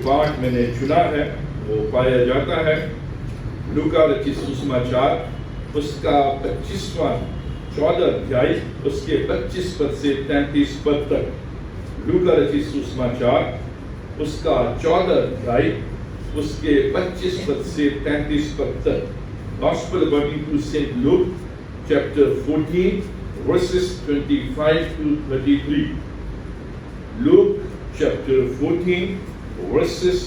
पाठ मैंने चुना है वो पाया जाता है लूका रचित सुसमाचार उसका 25वां 14 अध्याय उसके 25 पद से 33 पद तक। लूका रचित सुसमाचार उसका 14 अध्याय उसके 25 पद से 33 पद तक। Gospel according to St. Luke chapter 14 verses 25 to 33. Luke chapter 14 verses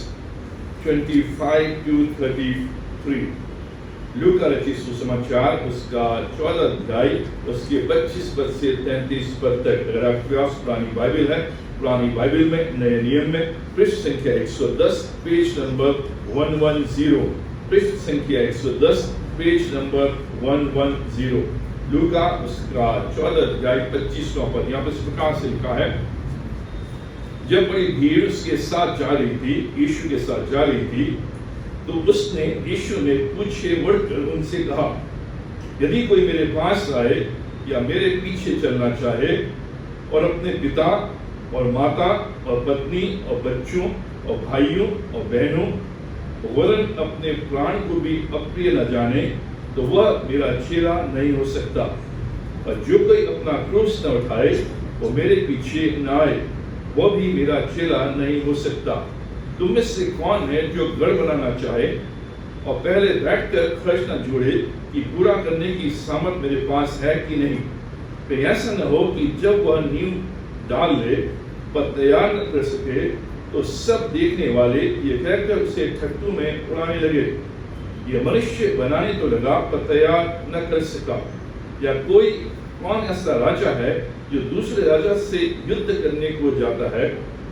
25 to 33। लूका रचित सुसमाचार उसका 14 अध्याय उसके 25 पद से 33 पद तक। अगर आपके पास पुरानी बाइबल है, पुरानी बाइबल में नए नियम में पृष्ठ संख्या 110 पेज नंबर 110, पृष्ठ संख्या 110 पेज नंबर 110। लूका उसका 14 अध्याय 25वां पद। यहाँ पर इस प्रकार से लिखा है, जब बड़ी भीड़ उसके साथ जा रही थी, यीशु के साथ जा रही थी, तो यीशु ने पूछे बढ़कर उनसे कहा, यदि कोई मेरे पास आए या मेरे पीछे चलना चाहे और अपने पिता और माता और पत्नी और बच्चों और भाइयों और बहनों वरन अपने प्राण को भी अप्रिय न जाने, तो वह मेरा चेला नहीं हो सकता। और जो कोई अपना क्रूस न उठाए वो मेरे पीछे न आए, वह भी मेरा चेला नहीं हो सकता। तुम में से कौन है जो गढ़ बनाना चाहे और पहले बैठकर खर्च न जोड़े कि पूरा करने की सामर्थ मेरे पास है कि नहीं? फिर ऐसा न हो कि जब वह नींव डाल ले पर तैयार न कर सके, तो सब देखने वाले ये कहकर उसे ठट्टू में उड़ाने लगे, ये मनुष्य बनाने तो लगा पर तैयार न कर सका। या कोई कौन ऐसा राजा है जो दूसरे राजा से युद्ध करने को जाता है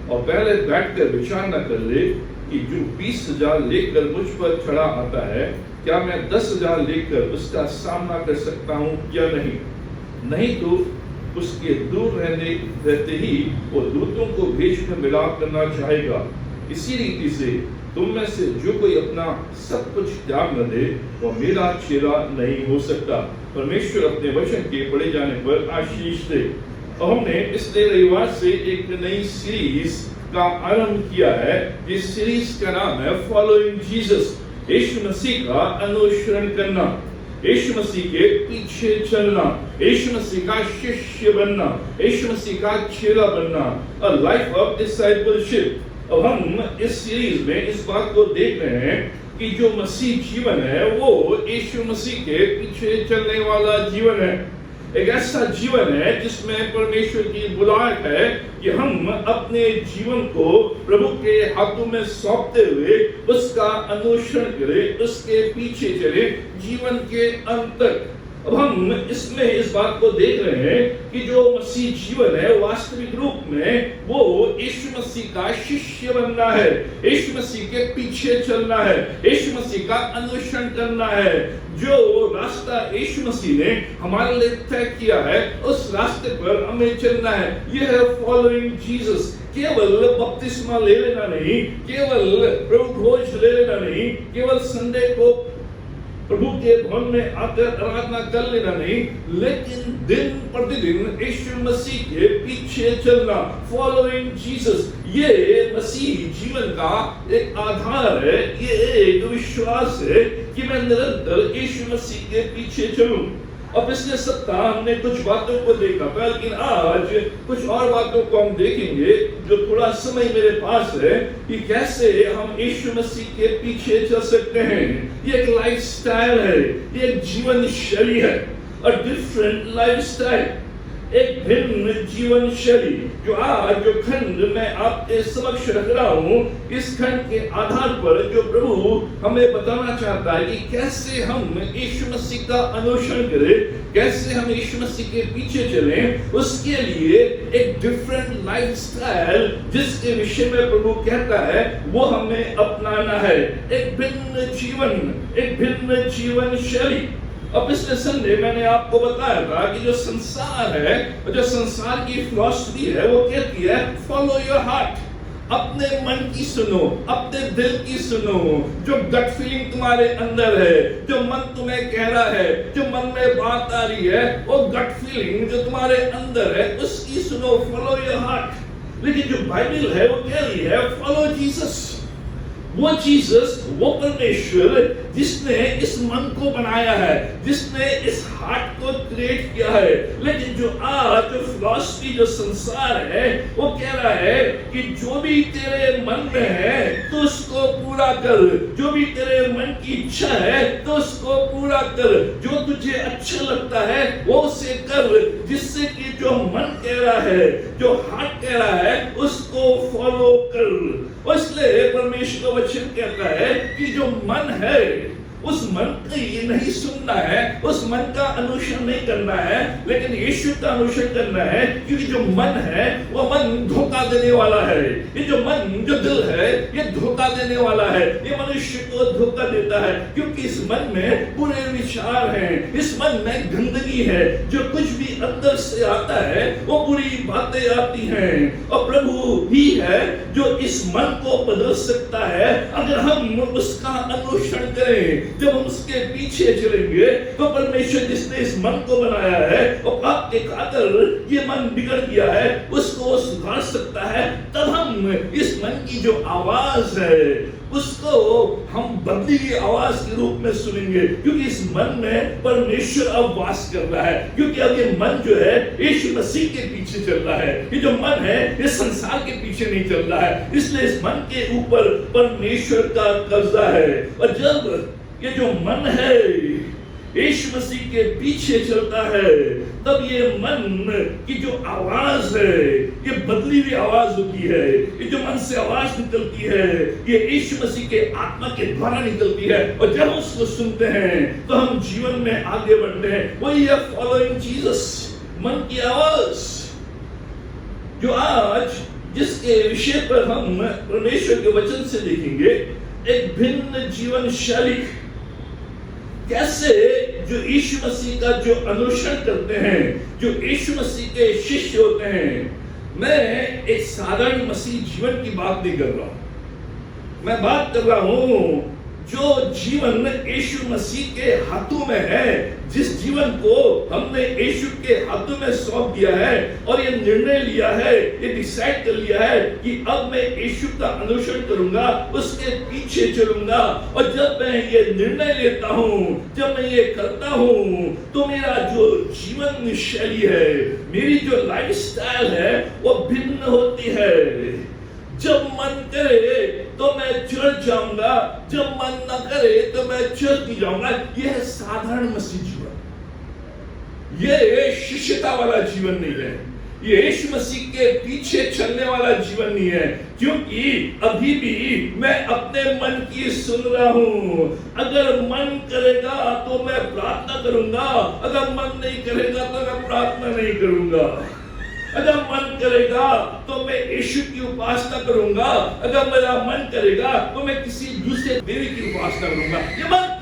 और पहले बैठकर विचार न कर ले कि जो 20,000 लेकर मुझ पर चढ़ा आता है, क्या मैं 10,000 लेकर उसका सामना कर सकता हूँ या नहीं? नहीं तो उसके दूर रहते ही वो दूतों को भेजकर मिलाप करना चाहेगा। इसी रीति से तुम में से जो कोई अपना सब कुछ त्याग न दे वो मेरा चेला नहीं हो सकता। परमेश्वर अपने वचन के पढ़े जाने पर आशीष दे। और हमने पिछले रविवार से एक नई सीरीज का आरंभ किया है। इस सीरीज का नाम है फॉलोइंग जीसस, यीशु मसीह का अनुसरण करना, यीशु मसीह के पीछे चलना, यीशु मसीह का शिष्य बनना, यीशु मसीह का चेला बनना, अ लाइफ ऑफ डिसाइपलशिप। अब हम इस सीरीज में इस बात को देख रहे हैं कि जो मसीह जीवन है वो यीशु मसीह के पीछे चलने वाला जीवन है। एक ऐसा जीवन है जिसमें परमेश्वर की बुलाहट है कि हम अपने जीवन को प्रभु के हाथों में सौंपते हुए उसका अनुसरण करें, उसके पीछे चले जीवन के अंत तक। अब हम इसमें इस बात को देख रहे हैं कि जो मसीह जीवन है वास्तविक रूप में वो यीशु मसीह का शिष्य बनना है, यीशु मसीह के पीछे चलना है, यीशु मसीह का अनुसरण करना है। जो रास्ता यीशु मसीह ने हमारे लिए तय किया है उस रास्ते पर हमें चलना है। यह है फॉलोइंग जीसस। केवल बपतिस्मा ले लेना नहीं, केवल प्रभु भोज ले लेना नहीं, केवल संडे को प्रभु के भवन में आकर आराधना कर लेना नहीं, लेकिन दिन प्रतिदिन यीशु मसीह के पीछे चलना, फॉलोइंग जीसस। ये मसीह जीवन का एक आधार है, ये एक विश्वास है कि मैं निरंतर यीशु मसीह के पीछे चलूं। और पिछले सप्ताह हमने कुछ बातों को देखा था, लेकिन आज कुछ और बातों को हम देखेंगे जो थोड़ा समय मेरे पास है कि कैसे हम यीशु मसीह के पीछे चल सकते हैं। ये एक लाइफस्टाइल है, ये एक जीवन शैली है, अ डिफरेंट लाइफस्टाइल, एक भिन्न जीवन शैली। जो खंड मैं आपके समक्ष रख रहा हूँ, इस खंड के आधार पर जो प्रभु हमें बताना चाहता है कि कैसे हम यीशु मसीह का अनुसरण करें, कैसे हम यीशु मसीह के पीछे चलें, उसके लिए एक डिफरेंट लाइफस्टाइल जिसके विषय में प्रभु कहता है वो हमें अपनाना है। एक भिन्न जीवन शैली। अब पिछले संडे मैंने आपको बताया था कि जो संसार है, जो संसार की फिलॉसफी है, वो कहती है फॉलो योर हार्ट, अपने मन की सुनो, अपने दिल की सुनो, जो गट फीलिंग तुम्हारे अंदर है, जो मन तुम्हें कह रहा है, जो मन में बात आ रही है, वो गट फीलिंग जो तुम्हारे अंदर है उसकी सुनो, फॉलो योर हार्ट। लेकिन जो बाइबल है वो कह रही है फॉलो जीसस, वो जीसस, वो परमेश्वर जिसने इस मन को बनाया है, जिसने इस हार्ट को क्रिएट किया है। लेकिन जो आज जो फिलॉसफी, जो संसार है, वो कह रहा है कि जो भी तेरे मन में है तो उसको पूरा कर, जो भी तेरे मन की इच्छा है तो उसको पूरा कर, जो तुझे अच्छा लगता है वो उसे कर, जिससे कि जो मन कह रहा है, जो हार्ट कह रहा है, उसको फॉलो कर। इसलिए परमेश्वर का वचन कहता है कि जो मन है उस मन का ये नहीं सुनना है, उस मन का अनुसरण नहीं करना है, लेकिन यीशु का अनुसरण करना है। क्योंकि जो मन है वो मन धोखा देने वाला है। ये जो मन, जो दिल है, ये धोखा देने वाला है, ये मनुष्य को धोखा देता है। क्योंकि इस मन में बुरे विचार हैं, इस मन में गंदगी है, जो कुछ भी अंदर से आता है वो बुरी बातें आती हैं। और प्रभु ही है जो इस मन को बदल सकता है अगर हम उसका अनुसरण करें। जब हम उसके पीछे चलेंगे तो परमेश्वर जिसने इस मन को बनाया है और पाप के खातिर ये मन बिगड़ गया है, उसको सुधार सकता है। तब हम इस मन की जो आवाज है उसको हम बदली की आवाज के रूप में सुनेंगे। क्योंकि इस मन में परमेश्वर अब वास कर रहा है। क्योंकि अब ये मन जो है यीशु मसीह के पीछे चल रहा है। ये जो मन है ये संसार के पीछे नहीं चल रहा है। इसलिए इस मन के ऊपर परमेश्वर का कब्जा है। और जब ये जो मन है यीशु मसीह के पीछे चलता है, तब ये मन की जो आवाज है ये बदली हुई आवाज होती है। ये जो मन से आवाज निकलती है ये यीशु मसीह के आत्मा के द्वारा निकलती है। और जब हम उसको सुनते हैं तो हम जीवन में आगे बढ़ते हैं। वही है फॉलोइंग जीसस, मन की आवाज, जो आज जिसके विषय पर हम परमेश्वर के वचन से देखेंगे। एक भिन्न जीवन शैली, कैसे जो यीशु मसीह का जो अनुसरण करते हैं, जो यीशु मसीह के शिष्य होते हैं। मैं एक साधारण मसीह जीवन की बात नहीं कर रहा, मैं बात कर रहा हूं जो जीवन यीशु मसीह के हाथों में है, जिस जीवन को हमने यीशु के हाथों में सौंप दिया है और ये निर्णय लिया है, ये डिसाइड कर लिया है कि अब मैं यीशु का अनुसरण करूंगा, उसके पीछे चलूंगा। और जब मैं ये निर्णय लेता हूं, जब मैं ये करता हूं, तो मेरा जो जीवन शैली है, मेरी जो लाइफस्टाइल है वो भिन्न होती है। जब मन करे तो मैं चर्च जाऊंगा, जब मन न करे तो मैं चर्च नहीं जाऊंगा। यह है साधारण मसीह जीवन, यह शिष्यता वाला जीवन नहीं है, ये यीशु मसीह के पीछे चलने वाला जीवन नहीं है। क्योंकि अभी भी मैं अपने मन की सुन रहा हूं। अगर मन करेगा तो मैं प्रार्थना करूंगा, अगर मन नहीं करेगा तो मैं प्रार्थना नहीं करूंगा। अगर मन करेगा तो मैं यीशु की उपासना करूंगा, अगर मेरा मन करेगा तो मैं किसी दूसरे देवी की उपासना करूंगा। ये मन।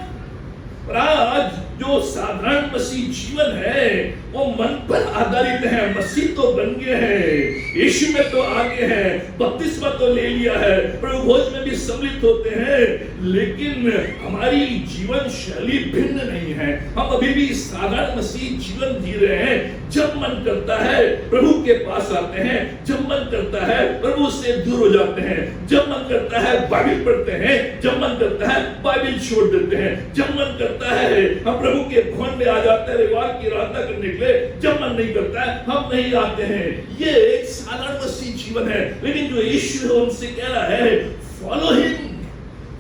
और आज जो साधारण मसीह जीवन है वो मन पर आधारित है। मसीह तो बन गए हैं, यीशु में तो आगे हैं, बपतिस्मा तो ले लिया है, प्रभु भोज में भी सम्मिलित होते हैं, लेकिन हमारी जीवन शैली भिन्न नहीं है। हम अभी भी साधारण मसीह जीवन जी रहे हैं। जब मन करता है प्रभु के पास आते हैं, जब मन करता है प्रभु से दूर हो जाते हैं, जब मन करता है बाइबल पढ़ते हैं, जब मन करता है बाइबल छोड़ देते हैं, जब मन करता है हम प्रभु के भवन में आ जाते हैं रविवार की आराधना करने के लिए, जब मन नहीं करता है हम नहीं आते हैं। ये एक साधारण मसीह जीवन है। लेकिन जो यीशु है उनसे कह रहा है follow him.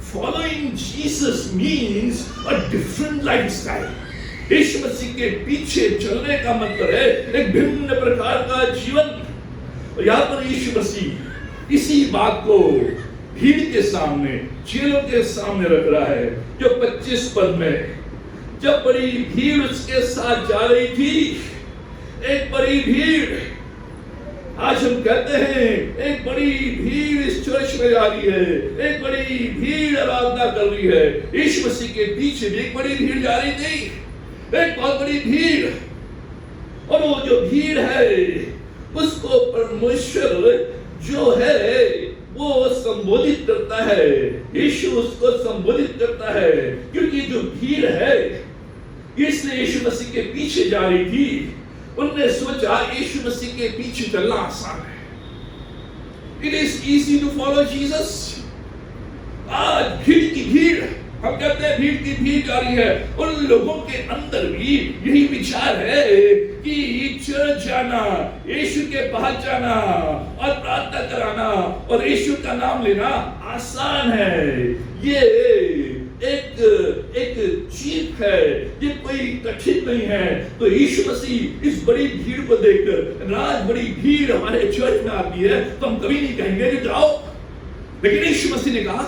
Following Jesus means a different lifestyle. Yeshu Masih के पीछे चलने का मतलब है एक भिन्न प्रकार का जीवन। और यहाँ पर यीशु मसीह इसी बात को भीड़ के सामने, चेलों के सामने रख रहा है। जो 25 पद में, जब बड़ी भीड़ उसके साथ जा रही थी, एक बड़ी भीड़, आज हम कहते हैं एक बड़ी भीड़ इस चर्च में जा रही है, एक बड़ी भीड़ आराधना कर रही है। यीशु मसीह के पीछे भी एक बड़ी भीड़ जा रही थी, एक बहुत बड़ी भीड़। और वो जो भीड़ है उसको परमेश्वर जो है वो संबोधित करता है, यीशु उसको संबोधित करता है। क्योंकि जो भीड़ है इसलिए यीशु मसीह के पीछे जा रही थी। उन्होंने सोचा यीशु मसीह के पीछे चलना आसान है। It is easy to follow Jesus। भीड़ की भीड़, हम कहते हैं भीड़ की भीड़ जा रही है, उन लोगों के अंदर भी यही विचार है कि चर्च जाना, यीशु के पास जाना और प्रार्थना कराना और यीशु का नाम लेना आसान है। ये एक चीज है, ये कोई कठिन नहीं है। तो यीशु मसीह इस बड़ी भीड़ को देखकर, आज बड़ी भीड़ हमारे चर्च में आती है, तो हम कभी नहीं कहेंगे कि जाओ, लेकिन यीशु मसीह ने कहा,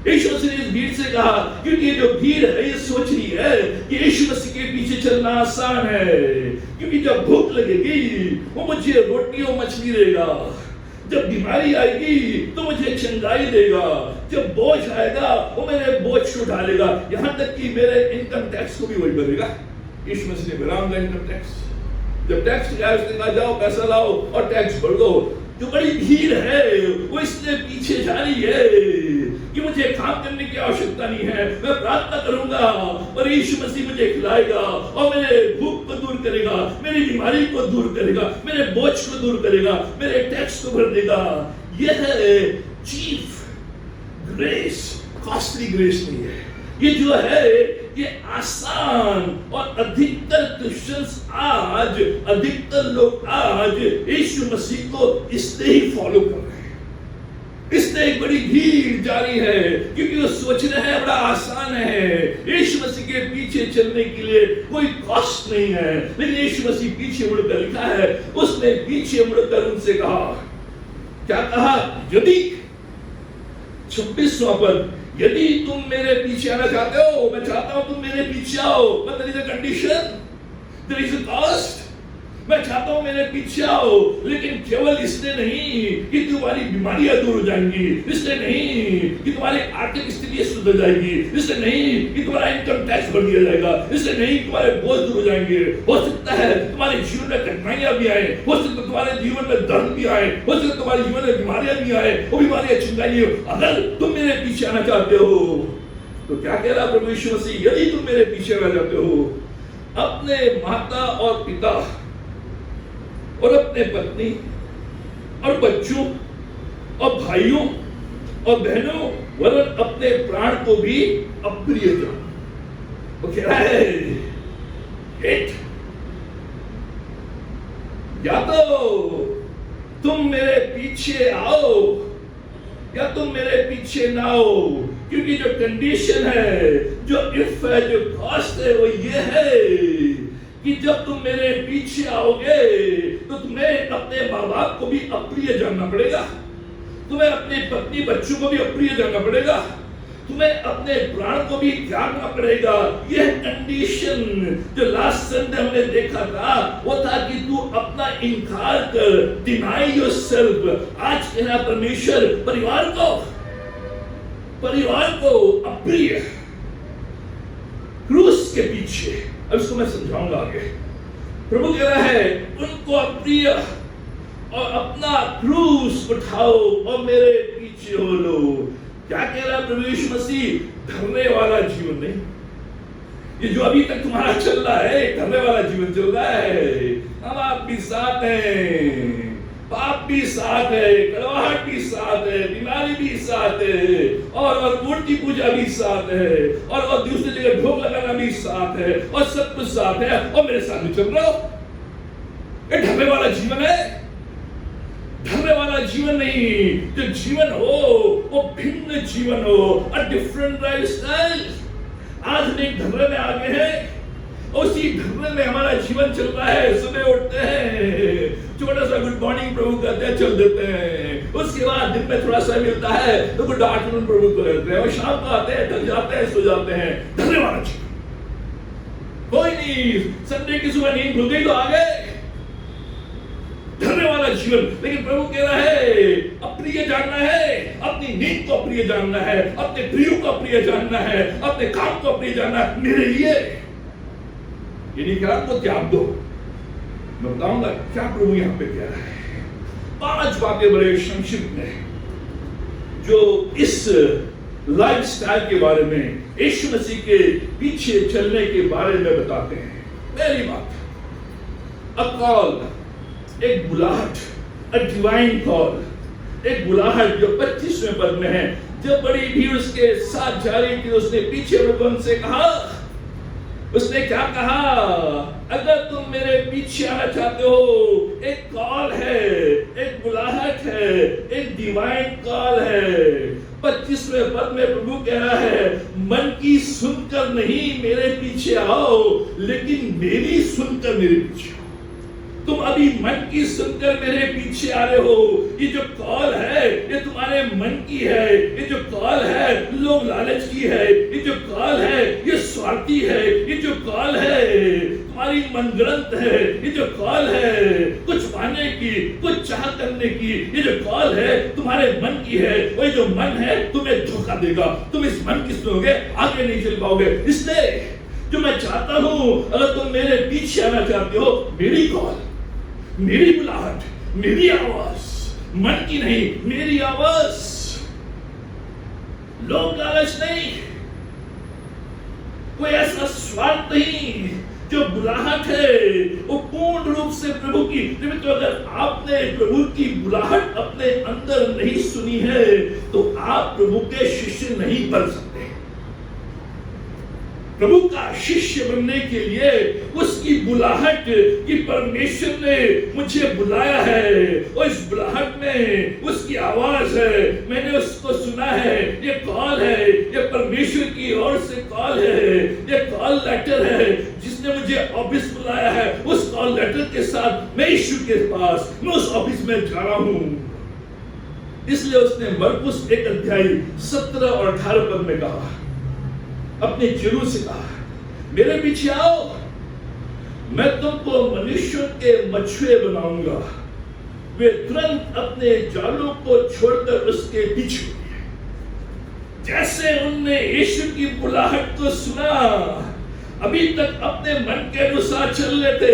यीशु मसीह ने इस भीड़ से कहा, क्योंकि ये जो भीड़ है ये सोच रही है कि यीशु मसीह के पीछे चलना आसान है, क्योंकि जब भूख लगेगी वो मुझे रोटी और मछली देगा, जब बीमारी आएगी तो मुझे चंगाई देगा, जब बोझ आएगा वो मेरे बोझ को उठालेगा, यहां तक कि मेरे इनकम टैक्स को भी वही भरेगा। यीशु मसीह ने भरा इनकम टैक्स, जब टैक्स आया उसने कहा जाओ पैसा लाओ और टैक्स भर दो। जो बड़ी भीड़ है वो इसलिए पीछे जा रही है कि मुझे काम करने की आवश्यकता नहीं है, मैं प्रार्थना करूंगा और यीशु मसीह मुझे खिलाएगा और मेरे भूख को दूर करेगा, मेरी बीमारी को दूर करेगा, मेरे बोझ को दूर करेगा, मेरे टैक्स को भर देगा। यह है चीफ ग्रेस, कॉस्टली ग्रेस नहीं है। ये जो है ये आसान, और अधिकतर क्रिश्चियंस आज, अधिकतर लोग आज यीशु मसीह को इसलिए ही फॉलो कर रहे हैं, इसलिए एक बड़ी भीड़ जारी है, क्योंकि वो सोच रहे हैं बड़ा आसान है, यीशु मसीह के पीछे चलने के लिए कोई कॉस्ट नहीं है। लेकिन यीशु मसीह पीछे मुड़कर लिखा है, उसने पीछे मुड़कर उनसे कहा, क्या कहा? यदि 26वां पद, यदि तुम मेरे पीछे आना चाहते हो, मैं चाहता हूं तुम मेरे पीछे आओ, but there is a condition, there is a cost। मैं चाहता हूं मेरे पीछे आओ, लेकिन केवल इसलिए नहीं कि तुम्हारी बीमारियां दूर हो जाएंगी, इसलिए नहीं कि तुम्हारी आर्थिक स्थिति सुधर जाएगी, इसलिए नहीं कि तुम्हारा इनकम टैक्स भर दिया जाएगा, इसलिए नहीं कि तुम्हारे बोझ दूर हो जाएंगे। हो सकता है तुम्हारे जीवन में कठिनाइयां भी आए, हो सकता है तुम्हारे जीवन में दर्द भी आए, हो सकता है तुम्हारे जीवन में बीमारियां भी आए, वो बीमारियां चंगाई हो। अगर तुम मेरे पीछे आना चाहते हो तो क्या कह रहा प्रभु यीशु मसीह? यदि तुम मेरे पीछे आना चाहते हो, अपने माता और पिता और अपने पत्नी और बच्चों और भाइयों और बहनों वरन अपने प्राण को भी अप्रिय जानो। वो कह रहा है हिट, या तो तुम मेरे पीछे आओ या तुम मेरे पीछे ना आओ, क्योंकि जो कंडीशन है, जो इफ है, जो कॉस्ट है, वो ये है कि जब तुम मेरे पीछे आओगे तो तुम्हें अपने माँ बाप को भी अप्रिय जानना पड़ेगा, तुम्हें अपने पत्नी बच्चों को भी अप्रिय जानना पड़ेगा, तुम्हें अपने प्राण को भी त्यागना पड़ेगा। यह कंडीशन जो लास्ट संडे हमने देखा था, वो था कि तू अपना इनकार कर, डिनाई योरसेल्फ। आज कहना परमेश्वर परिवार को अप्रिय, क्रूस के पीछे, अब इसको मैं समझाऊंगा आगे। प्रभु कह रहा है उनको अप्रिय और अपना क्रूस उठाओ और मेरे पीछे हो लो। क्या कह रहा है प्रभु यीशु मसीह? धरने वाला जीवन नहीं, ये जो अभी तक तुम्हारा चल रहा है धरने वाला जीवन चल रहा है। हम आप भी साथ हैं, पाप भी साथ है, कड़वाहट भी साथ है, बीमारी भी साथ है, और मूर्ति पूजा भी साथ है, और दूसरी जगह भोग लगाना भी साथ है, और सब कुछ साथ है, और मेरे साथ में चल रहा हो। ये ढलने वाला जीवन है, ढलने वाला जीवन नहीं। जो जीवन हो वो भिन्न जीवन हो, अ डिफरेंट लाइफ स्टाइल। आज हम एक ढलने में आ गए हैं, उसी ढलने में हमारा जीवन चल रहा है। सुबह उठते हैं, छोटा सा गुड मॉर्निंग प्रभु कहते हैं, चल देते हैं। उसके बाद दिन में थोड़ा सा मिलता है तो गुड आफ्टरनून प्रभु को कहते हैं, और शाम को आते हैं, थक जाते हैं, सो जाते हैं। ढलने वाला जीवन कोई नहीं। संडे की सुबह नींद खुल गई तो आ गए, ढलने वाला जीवन। लेकिन प्रभु कह रहा है अप्रिय जानना है, अपनी नींद को अप्रिय जानना है, अपने प्रिय को अप्रिय जानना है, अपने काम को अप्रिय जानना है मेरे लिए। ये नहीं कहा तो त्याग दो। मैं बताऊंगा क्या प्रभु यहां पे कह रहा है। 5 बातें बड़े संक्षिप्त में जो इस लाइफ स्टाइल के बारे में, यीशु मसीह के पीछे चलने के बारे में बताते हैं। पहली बात, अ कॉल, एक बुलाहट, अ डिवाइन कॉल, एक बुलाहट जो 25वें पद में है। जब बड़ी भीड़ उसके साथ जा रही थी, उसने पीछे मुड़कर उनसे कहा, उसने क्या कहा, अगर तुम मेरे पीछे आना चाहते हो, एक कॉल है, एक बुलाहट है, एक डिवाइन कॉल है। 25वें पद में प्रभु कह रहा है, मन की सुनकर नहीं मेरे पीछे आओ, लेकिन मेरी सुनकर मेरे पीछे आओ। तुम अभी मन की सुनकर मेरे पीछे आ रहे हो। ये जो कॉल है ये तुम्हारे मन की है, ये जो कॉल है लोग लालच की है, ये जो कॉल है ये स्वार्थी है, ये जो कॉल है तुम्हारी मनगढ़ंत है, ये जो कॉल है कुछ पाने की, कुछ चाह करने की, ये जो कॉल है तुम्हारे मन की है। और ये जो मन है तुम्हें धोखा देगा, तुम इस मन की सुनोगे आगे नहीं चल पाओगे। इसलिए जो मैं चाहता हूं, अगर तुम मेरे पीछे आना चाहते हो, मेरी कॉल, मेरी बुलाहट, मेरी आवाज, मन की नहीं, मेरी आवाज, लोग लालच नहीं, कोई ऐसा स्वार्थ नहीं, जो बुलाहट है वो पूर्ण रूप से प्रभु की। तो अगर आपने प्रभु की बुलाहट अपने अंदर नहीं सुनी है तो आप प्रभु के शिष्य नहीं बन सकते। प्रभु का शिष्य बनने के लिए उसकी बुलाहट कि परमेश्वर ने मुझे बुलाया है, और इस बुलाहट में उसकी आवाज है, मैंने उसको सुना है, ये कॉल है, ये परमेश्वर की ओर से कॉल है, ये कॉल लेटर है जिसने मुझे ऑफिस बुलाया है। उस कॉल लेटर के साथ मैं यीशु के पास, मैं उस ऑफिस में जा रहा हूं। इसलिए उसने मरकुस 1:17 और 18 पद में कहा, अपने चेलों से कहा, मेरे पीछे आओ, मैं तुमको मनुष्यों के मछुए बनाऊंगा। वे तुरंत अपने जालों को छोड़कर उसके पीछे हुए। जैसे उनने यीशु की बुलाहट को सुना, अभी तक अपने मन के अनुसार चल रहे थे,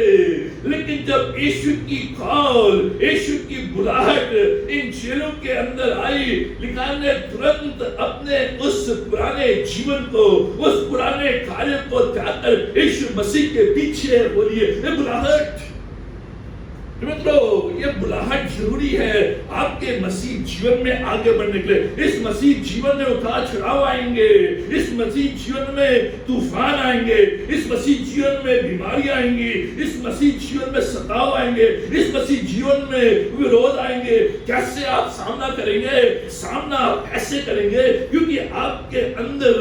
लेकिन जब यीशु की कॉल, यीशु की बुलाहट इन चेलों के अंदर आई, लिखा ने तुरंत अपने उस पुराने जीवन को, उस पुराने कार्य को त्याग कर यीशु मसीह के पीछे बोलिए। ये बुलाहट मित्रों, ये बुलाहट जरूरी है आपके मसीह जीवन में आगे बढ़ने के लिए। इस मसीह जीवन में उतार चढ़ाव आएंगे, इस मसीह जीवन में तूफान आएंगे, इस मसीह जीवन में बीमारी आएंगी, इस मसीह जीवन में सताव आएंगे, इस मसीह जीवन में विरोध आएंगे। कैसे आप सामना करेंगे? सामना आप ऐसे करेंगे क्योंकि आपके अंदर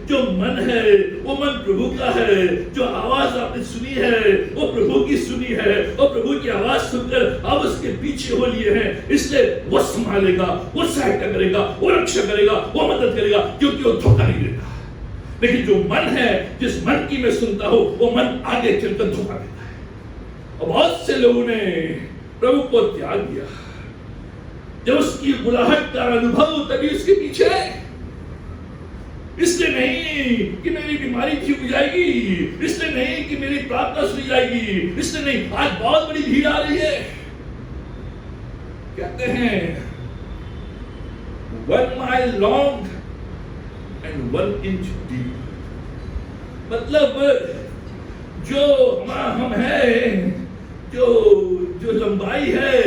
जो मन है वो मन प्रभु का है। जो आवाज आपने सुनी है वो प्रभु की सुनी है, और प्रभु की आवाज सुनकर आप उसके पीछे हो लिए हैं। इसलिए वो संभालेगा, वो सहायता करेगा, वो रक्षा करेगा, वो मदद करेगा, क्योंकि वो धोखा नहीं देता। लेकिन जो मन है, जिस मन की मैं सुनता हूं, वो मन आगे चलकर धोखा देता है। और बहुत से लोगों ने प्रभु को त्याग दिया। जब उसकी बुलाहट का अनुभव, तभी उसके पीछे। इसलिए नहीं कि मेरी बीमारी ठीक हो जाएगी, इसलिए नहीं कि मेरी प्रार्थना सुनी जाएगी, इसलिए नहीं। आज बहुत बड़ी भीड़ आ रही है। कहते हैं 1 mile long and 1 inch deep। मतलब जो हम हैं, जो लंबाई है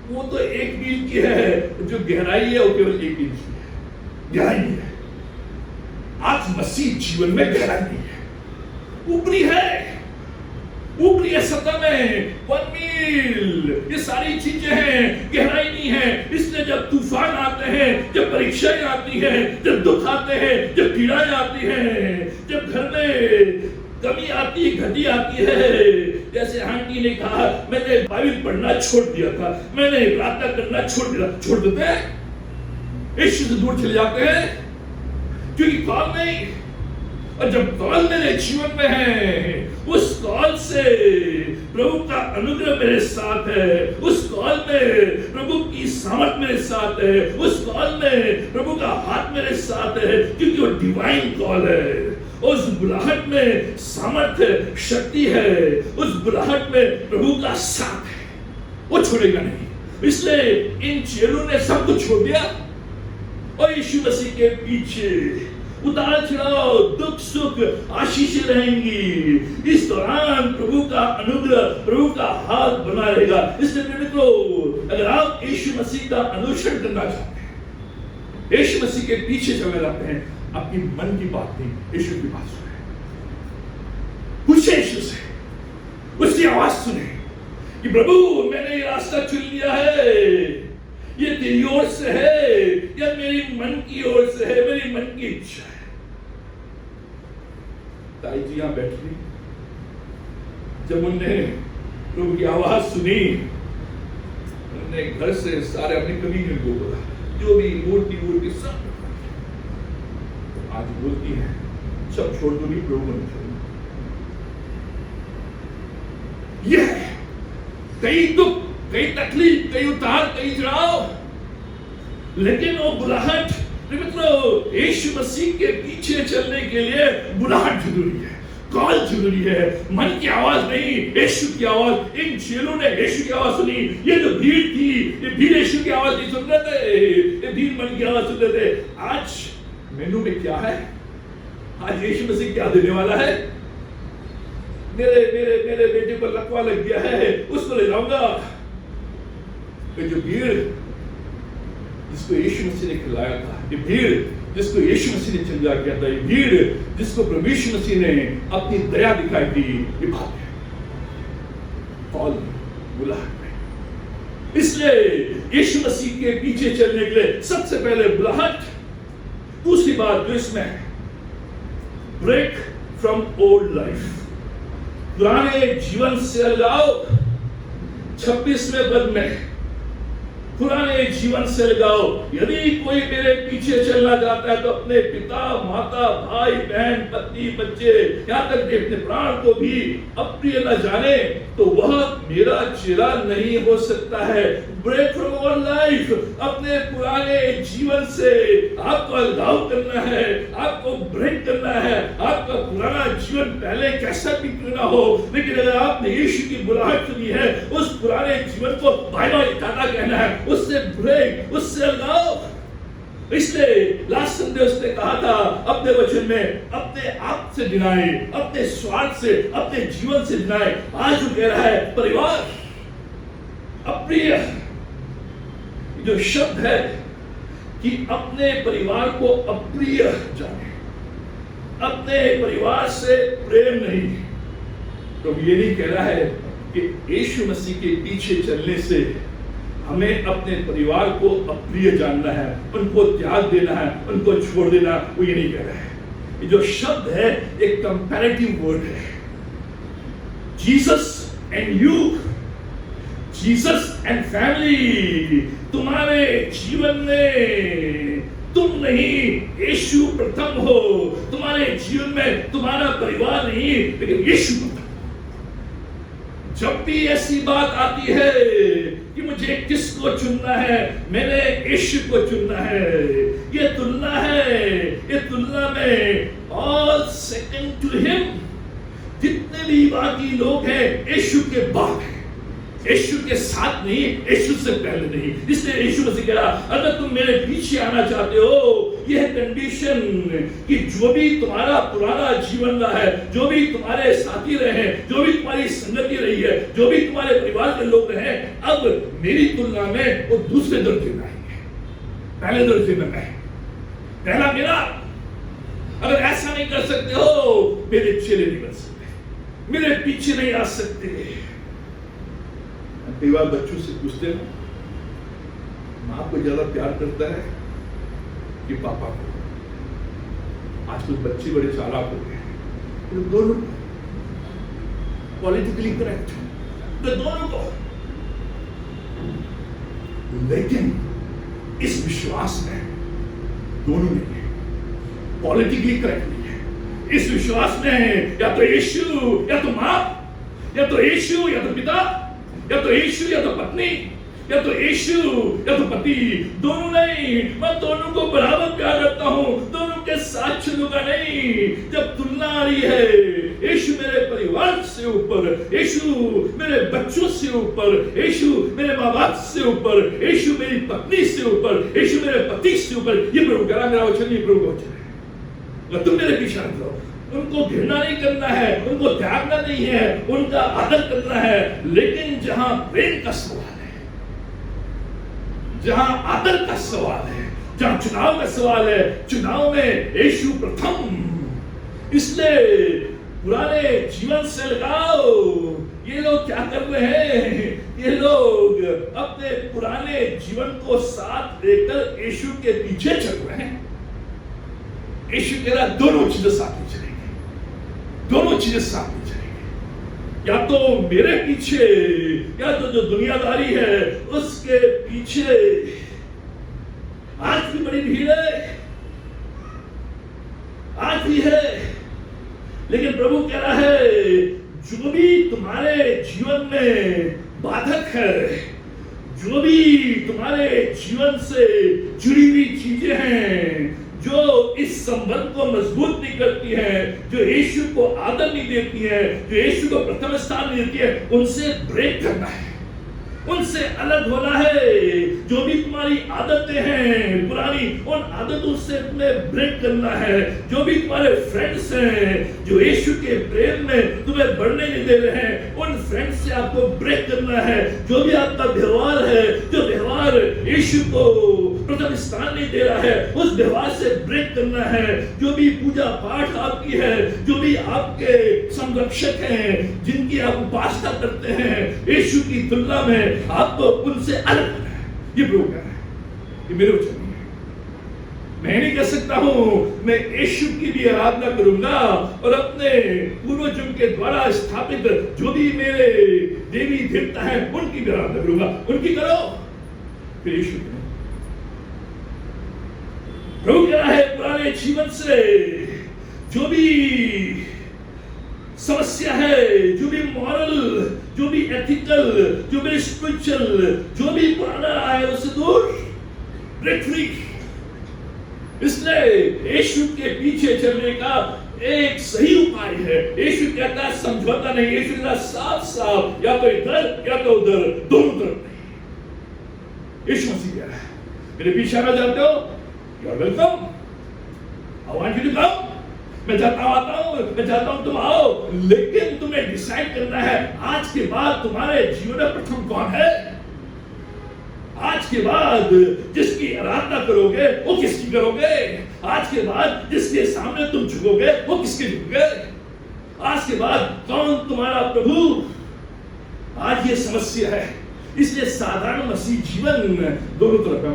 वो तो 1 मील की है, जो गहराई है वो केवल 1 इंच की है, गहराई है। आज मसीह जीवन में गहराई नहीं है, ऊपरी है, ऊपरी है सतह में 1 मील। ये सारी चीजें हैं, गहराई नहीं है। इसलिए जब तूफान आते हैं, जब परीक्षाएं आती हैं, जब दुख आते हैं, जब पीड़ाएं आती हैं, जब घर में कमी आती है, घटी आती है, जैसे आंटी ने कहा मैंने बाइबल पढ़ना छोड़ दिया था, मैंने प्रार्थना करना छोड़ दिया, छोड़ देते हैं, यीशु से दूर चले जाते हैं क्योंकि कॉल नहीं। और जब कॉल मेरे जीवन में है, उस कॉल से प्रभु का अनुग्रह मेरे साथ है, उस कॉल में प्रभु की सामर्थ मेरे साथ है, उस कॉल में प्रभु का हाथ मेरे साथ है, क्योंकि वो डिवाइन कॉल है। उस बुलाहट में सामर्थ्य, शक्ति है, उस बुलाहट में प्रभु का साथ है, वो छोड़ेगा नहीं। इसलिए इन चेलों ने सब कुछ छोड़ दिया और यीशु मसीह के पीछे। उतार चढ़ाव, दुख सुख, आशीषें रहेंगी। इस दौरान प्रभु का अनुग्रह, प्रभु का हाथ बना रहेगा। इसलिए मित्रों, अगर आप यीशु मसीह का अनुसरण करना चाहते हैं, यीशु मसीह के पीछे चलने लगते हैं, अपनी मन की बात नहीं, यीशु की बात सुने, पूछे यीशु से, उसकी आवाज सुने कि प्रभु मैंने ये रास्ता चुन लिया है, ये तेरी ओर से है या मेरी मन की ओर से है, मेरी मन की इच्छा है। ताई जी यहां बैठी, जब उनने प्रभु की आवाज सुनी, उन्होंने घर से सारे अपने कमीने को बोला, जो भी मूर्ति सब आज बोलती है, सब छोड़ दो, भी प्रभु ने छोड़। यह कई दुख, कई तकलीफ, कई उतार, कई चढ़ाव, लेकिन वो बुलाहट, मित्रों, यीशु मसीह के पीछे चलने के लिए बुलाहट जरूरी है, कॉल जरूरी है, मन की आवाज नहीं, यीशु की आवाज। इन चेलों ने यीशु की आवाज सुनी। ये जो भीड़ थी, ये भीड़ यीशु की आवाज नहीं सुन रहे थे, ये भीड़ मन की आवाज सुन रहे थे। आज मेनू में क्या है? आज यीशु मसीह क्या देने वाला है? मेरे बेटे पर लकवा लग गया है, उसको ले जाऊंगा। ये जो भीड़ जिसको यीशु मसीह ने खिलाया था, ये भीड़ जिसको यीशु मसीह ने चंगा किया था, ये भीड़ जिसको प्रभु यीशु मसीह ने अपनी दया दिखाई थी, ये बात है कॉल बुलाहट में। इसलिए यीशु मसीह के पीछे चलने के लिए सबसे पहले बुलाहट। दूसरी बात जो इसमें, ब्रेक फ्रॉम ओल्ड लाइफ, पुराने जीवन से अलगाव। 26वें पद में पुराने जीवन से लगाओ। यदि कोई मेरे पीछे चलना चाहता है तो अपने पिता, माता, भाई, बहन, पत्नी, बच्चे, यहाँ तक कि अपने प्राण को भी अप्रिय न जाने तो वह मेरा चेला नहीं हो सकता है। ब्रेक फ्रॉम ओल्ड लाइफ, अपने पुराने जीवन से आपको अलगाव करना है, आपको ब्रेक करना है। आपका पुराना जीवन पहले कैसा भी क्यों ना हो, लेकिन अगर आपने यीशु की बुलाहट सुनी है, उस पुराने जीवन को बाय बाय टाटा कहना है, उससे ब्रेक, उससे अलगाव। इसलिए लास्ट संडे उसने कहा था अपने वचन में, अपने आप से डिनाए, अपने स्वार्थ से, अपने जीवन से डिनाए। आज वो कह रहा है परिवार अप्रिय, जो शब्द है कि अपने परिवार को अप्रिय जाने, अपने परिवार से प्रेम नहीं। तो ये नहीं कह रहा है कि यीशु मसीह के पीछे चलने से हमें अपने परिवार को अप्रिय जानना है, उनको त्याग देना है, उनको छोड़ देना, वो ये नहीं कह रहा है। ये जो शब्द है एक कंपैरेटिव वर्ड है। Jesus and you, Jesus and family, तुम्हारे जीवन में तुम नहीं, यीशु प्रथम हो। तुम्हारे जीवन में तुम्हारा परिवार नहीं, लेकिन यीशु प्रथम। जब भी ऐसी बात आती है कि मुझे किसको चुनना है, मैंने यीशु को चुनना है, ये तुलना है, ये तुलना में ऑल सेकंड टू हिम, जितने भी बाकी लोग हैं यीशु के बाद हैं, यीशु के साथ नहीं, यीशु से पहले नहीं। इसलिए यीशु मसीह कह रहा, अगर तुम मेरे पीछे आना चाहते हो, यह कंडीशन कि जो भी तुम्हारा पुराना जीवन रहा है, जो भी तुम्हारे साथी रहे हैं, जो भी तुम्हारी संगति रही है, जो भी तुम्हारे परिवार के लोग रहे हैं, अब मेरी तुलना में वो दूसरे दर्जे में आएंगे, पहले दर्जे में मैं, पहला मेरा। अगर ऐसा नहीं कर सकते हो, मेरे चेले नहीं बन सकते, मेरे पीछे नहीं आ सकते। कई बार बच्चों से पूछते हैं, माँ को ज्यादा प्यार करता है कि पापा को? आजकल बच्चे बड़े चालाक हो गए, तो दोनों पॉलिटिकली करेक्ट, तो दोनों को। लेकिन इस विश्वास में दोनों नहीं है, पॉलिटिकली करेक्ट नहीं है। इस विश्वास में या तो यीशु या तो माँ, या तो यीशु या तो पिता, या तो यीशु या तो पत्नी, या तो यीशु या तो पति, दोनों नहीं। मैं दोनों को बराबर प्यार करता हूं, दोनों के साथ चलूंगा नहीं। जब तुलना आ रही है, यीशु मेरे परिवार से ऊपर, यीशु मेरे बच्चों से ऊपर, यीशु मेरे माँ बाप से ऊपर, यीशु मेरी पत्नी से ऊपर, यीशु मेरे पति से ऊपर, ये प्रभु कह रहा, मेरा वचन ये प्रभु का वचन है। अगर तुम मेरे पीछे हट जाओ, उनको घृणा नहीं करना है, उनको त्यागना नहीं है, उनका आदर करना है। लेकिन जहां प्रेम का सवाल है, जहां आदर का सवाल है, जहां चुनाव का सवाल है, चुनाव में यीशु प्रथम। इसलिए पुराने जीवन से लगाओ। ये लोग क्या कर रहे हैं? ये लोग अपने पुराने जीवन को साथ लेकर यीशु के पीछे चल रहे हैं। यीशु कह रहा दोनों चीजें साथ में चलेंगी, दोनों चीजें साथ में चलेंगी। या तो मेरे पीछे, या तो जो दुनियादारी है उसके पीछे। आज भी बड़ी भीड़ है, आज भी है, लेकिन प्रभु कह रहा है जो भी तुम्हारे जीवन में बाधक है, जो भी तुम्हारे जीवन से जुड़ी हुई चीजें हैं, जो इस संबंध को मजबूत नहीं करती हैं, जो यीशु को आदर नहीं देती हैं, जो यीशु को प्रथम स्थान नहीं देती है, उनसे ब्रेक करना है, उनसे अलग होना है। जो भी तुम्हारी आदतें हैं पुरानी, उन आदतों से तुम्हें ब्रेक करना है। जो भी तुम्हारे फ्रेंड्स हैं जो यीशु के प्रेम में तुम्हें बढ़ने नहीं दे रहे हैं, उन फ्रेंड्स से आपको ब्रेक करना है। जो भी आपका व्यवहार है, जो व्यवहार यीशु को प्रथम स्थान नहीं दे रहा है, उस व्यवहार से ब्रेक करना है। जो भी पूजा पाठ आपकी है, जो भी आपके संरक्षक हैं, जिनकी आप उपासना करते हैं यीशु की तुलना में, आपको उनसे अलग करना है। ये प्रभु कह रहा है, ये मेरे वचन नहीं है। मैं नहीं कह सकता हूं मैं यीशु की भी आराधना करूंगा और अपने पूर्वजों के द्वारा स्थापित जो भी मेरे देवी देवता है उनकी भी आराधना करूंगा। उनकी करो, फिर यीशु करो। प्रभु कह रहा है पुराने जीवन से जो भी समस्या है, जो भी मॉरल, जो भी एथिकल, जो भी स्पिरिचुअल, जो भी पुराना है उससे दूर, ब्रेक फ्री। इसलिए यीशु के पीछे चलने का एक सही उपाय है। यीशु कहता है समझौता नहीं, यीशु कहता साफ साफ, या तो इधर या तो उधर, दोनों तरफ नहीं। यीशु मसीह कह रहा है मेरे पीछे आना चाहते हो, you are welcome, I want you to come. मैं चाहता हूं मैं चाहता हूं तुम आओ, लेकिन तुम्हें डिसाइड करना है आज के बाद तुम्हारे जीवन में प्रथम कौन है। आज के बाद जिसकी आराधना करोगे वो किसकी करोगे। आज के बाद जिसके सामने तुम झुकोगे वो किसके झुकोगे। आज के बाद कौन तुम्हारा प्रभु। आज ये समस्या है। इसलिए साधारण मसीह जीवन दोनों तरफ है।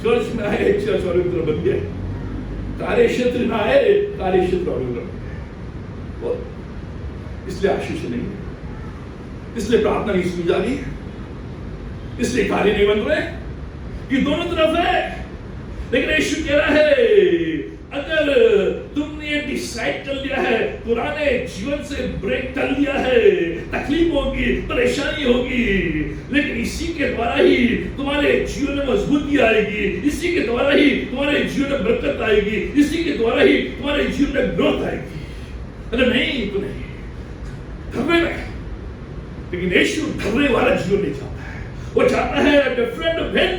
चर्च में आए, चर्च वाले तरफ बन गए, कार्य क्षेत्र में आए, कार्य क्षेत्र वाले तरफ। इसलिए आशीष नहीं है, इसलिए प्रार्थना नहीं सुनी जा रही, इसलिए कार्य नहीं बन रहे। ये दोनों तरफ है। लेकिन यीशु कह रहा है अगर तुमने ये डिसाइड कर लिया है, पुराने जीवन से ब्रेक कर लिया है, तकलीफ होगी, परेशानी होगी, लेकिन इसी के द्वारा ही तुम्हारे जीवन में मजबूती आएगी, इसी के द्वारा ही तुम्हारे जीवन में बरकत आएगी, इसी के द्वारा ही तुम्हारे जीवन में ग्रोथ आएगी। अरे नहीं तो नहीं, धर्मे में। लेकिन यीशु धर्मे वाला जीवन नहीं चाहता है, वो चाहता है डिफरेंट इवेंट।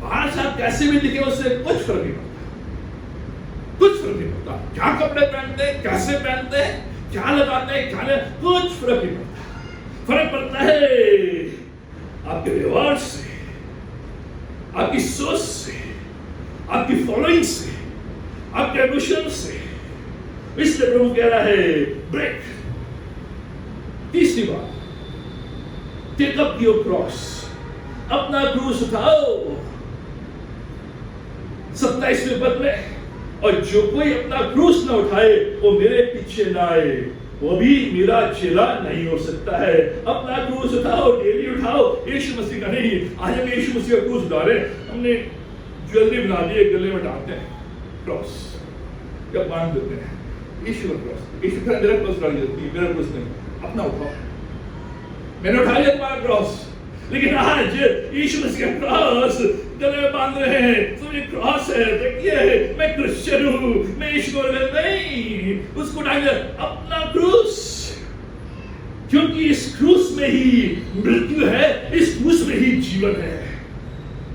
बाहर से आप कैसे भी दिखे उससे कुछ फर्क नहीं पड़ता, कुछ फर्क नहीं पड़ता। क्या कपड़े पहनते हैं, कैसे पहनते हैं, क्या लगाते हैं, क्या नहीं, कुछ फर्क नहीं पड़ता। फर्क पड़ता है आपके व्यवहार से, आपकी सोच से, आपकी फॉलोइंग से, आपके इमोशन से। इसलिए प्रभु कह रहा है ब्रेक। तीसरी बात, टेक अप योर क्रॉस, अपना क्रूस उठाओ। 27वें पद में, और जो कोई अपना क्रूस न उठाए वो मेरे पीछे ना आए, वो भी मेरा चेला नहीं हो सकता है। अपना क्रूस उठाओ, डेली उठाओ। यीशु मसीह का नहीं। आज हम यीशु मसीह का क्रूस उठा रहे हैं, हमने ज्वेलरी बना दी है, गले में डालते हैं क्रॉस, या बांध देते हैं यीशु का क्रॉस। यीशु का मेरा क्रॉस उठा दिया, मेरा क्रॉस नहीं, अपना उठाओ। मैंने उठा लिया तुम्हारा क्रॉस, लेकिन आज यीशु मसीह का क्रॉस गले में बांध रहे हैं। तो ये क्रॉस है, देखिए मैं क्रिश्चियन हूं, मैं यीशु को नहीं, उसको उठाएंगे अपना क्रूस, क्योंकि इस क्रूस में ही मृत्यु है, इस क्रूस में ही जीवन है।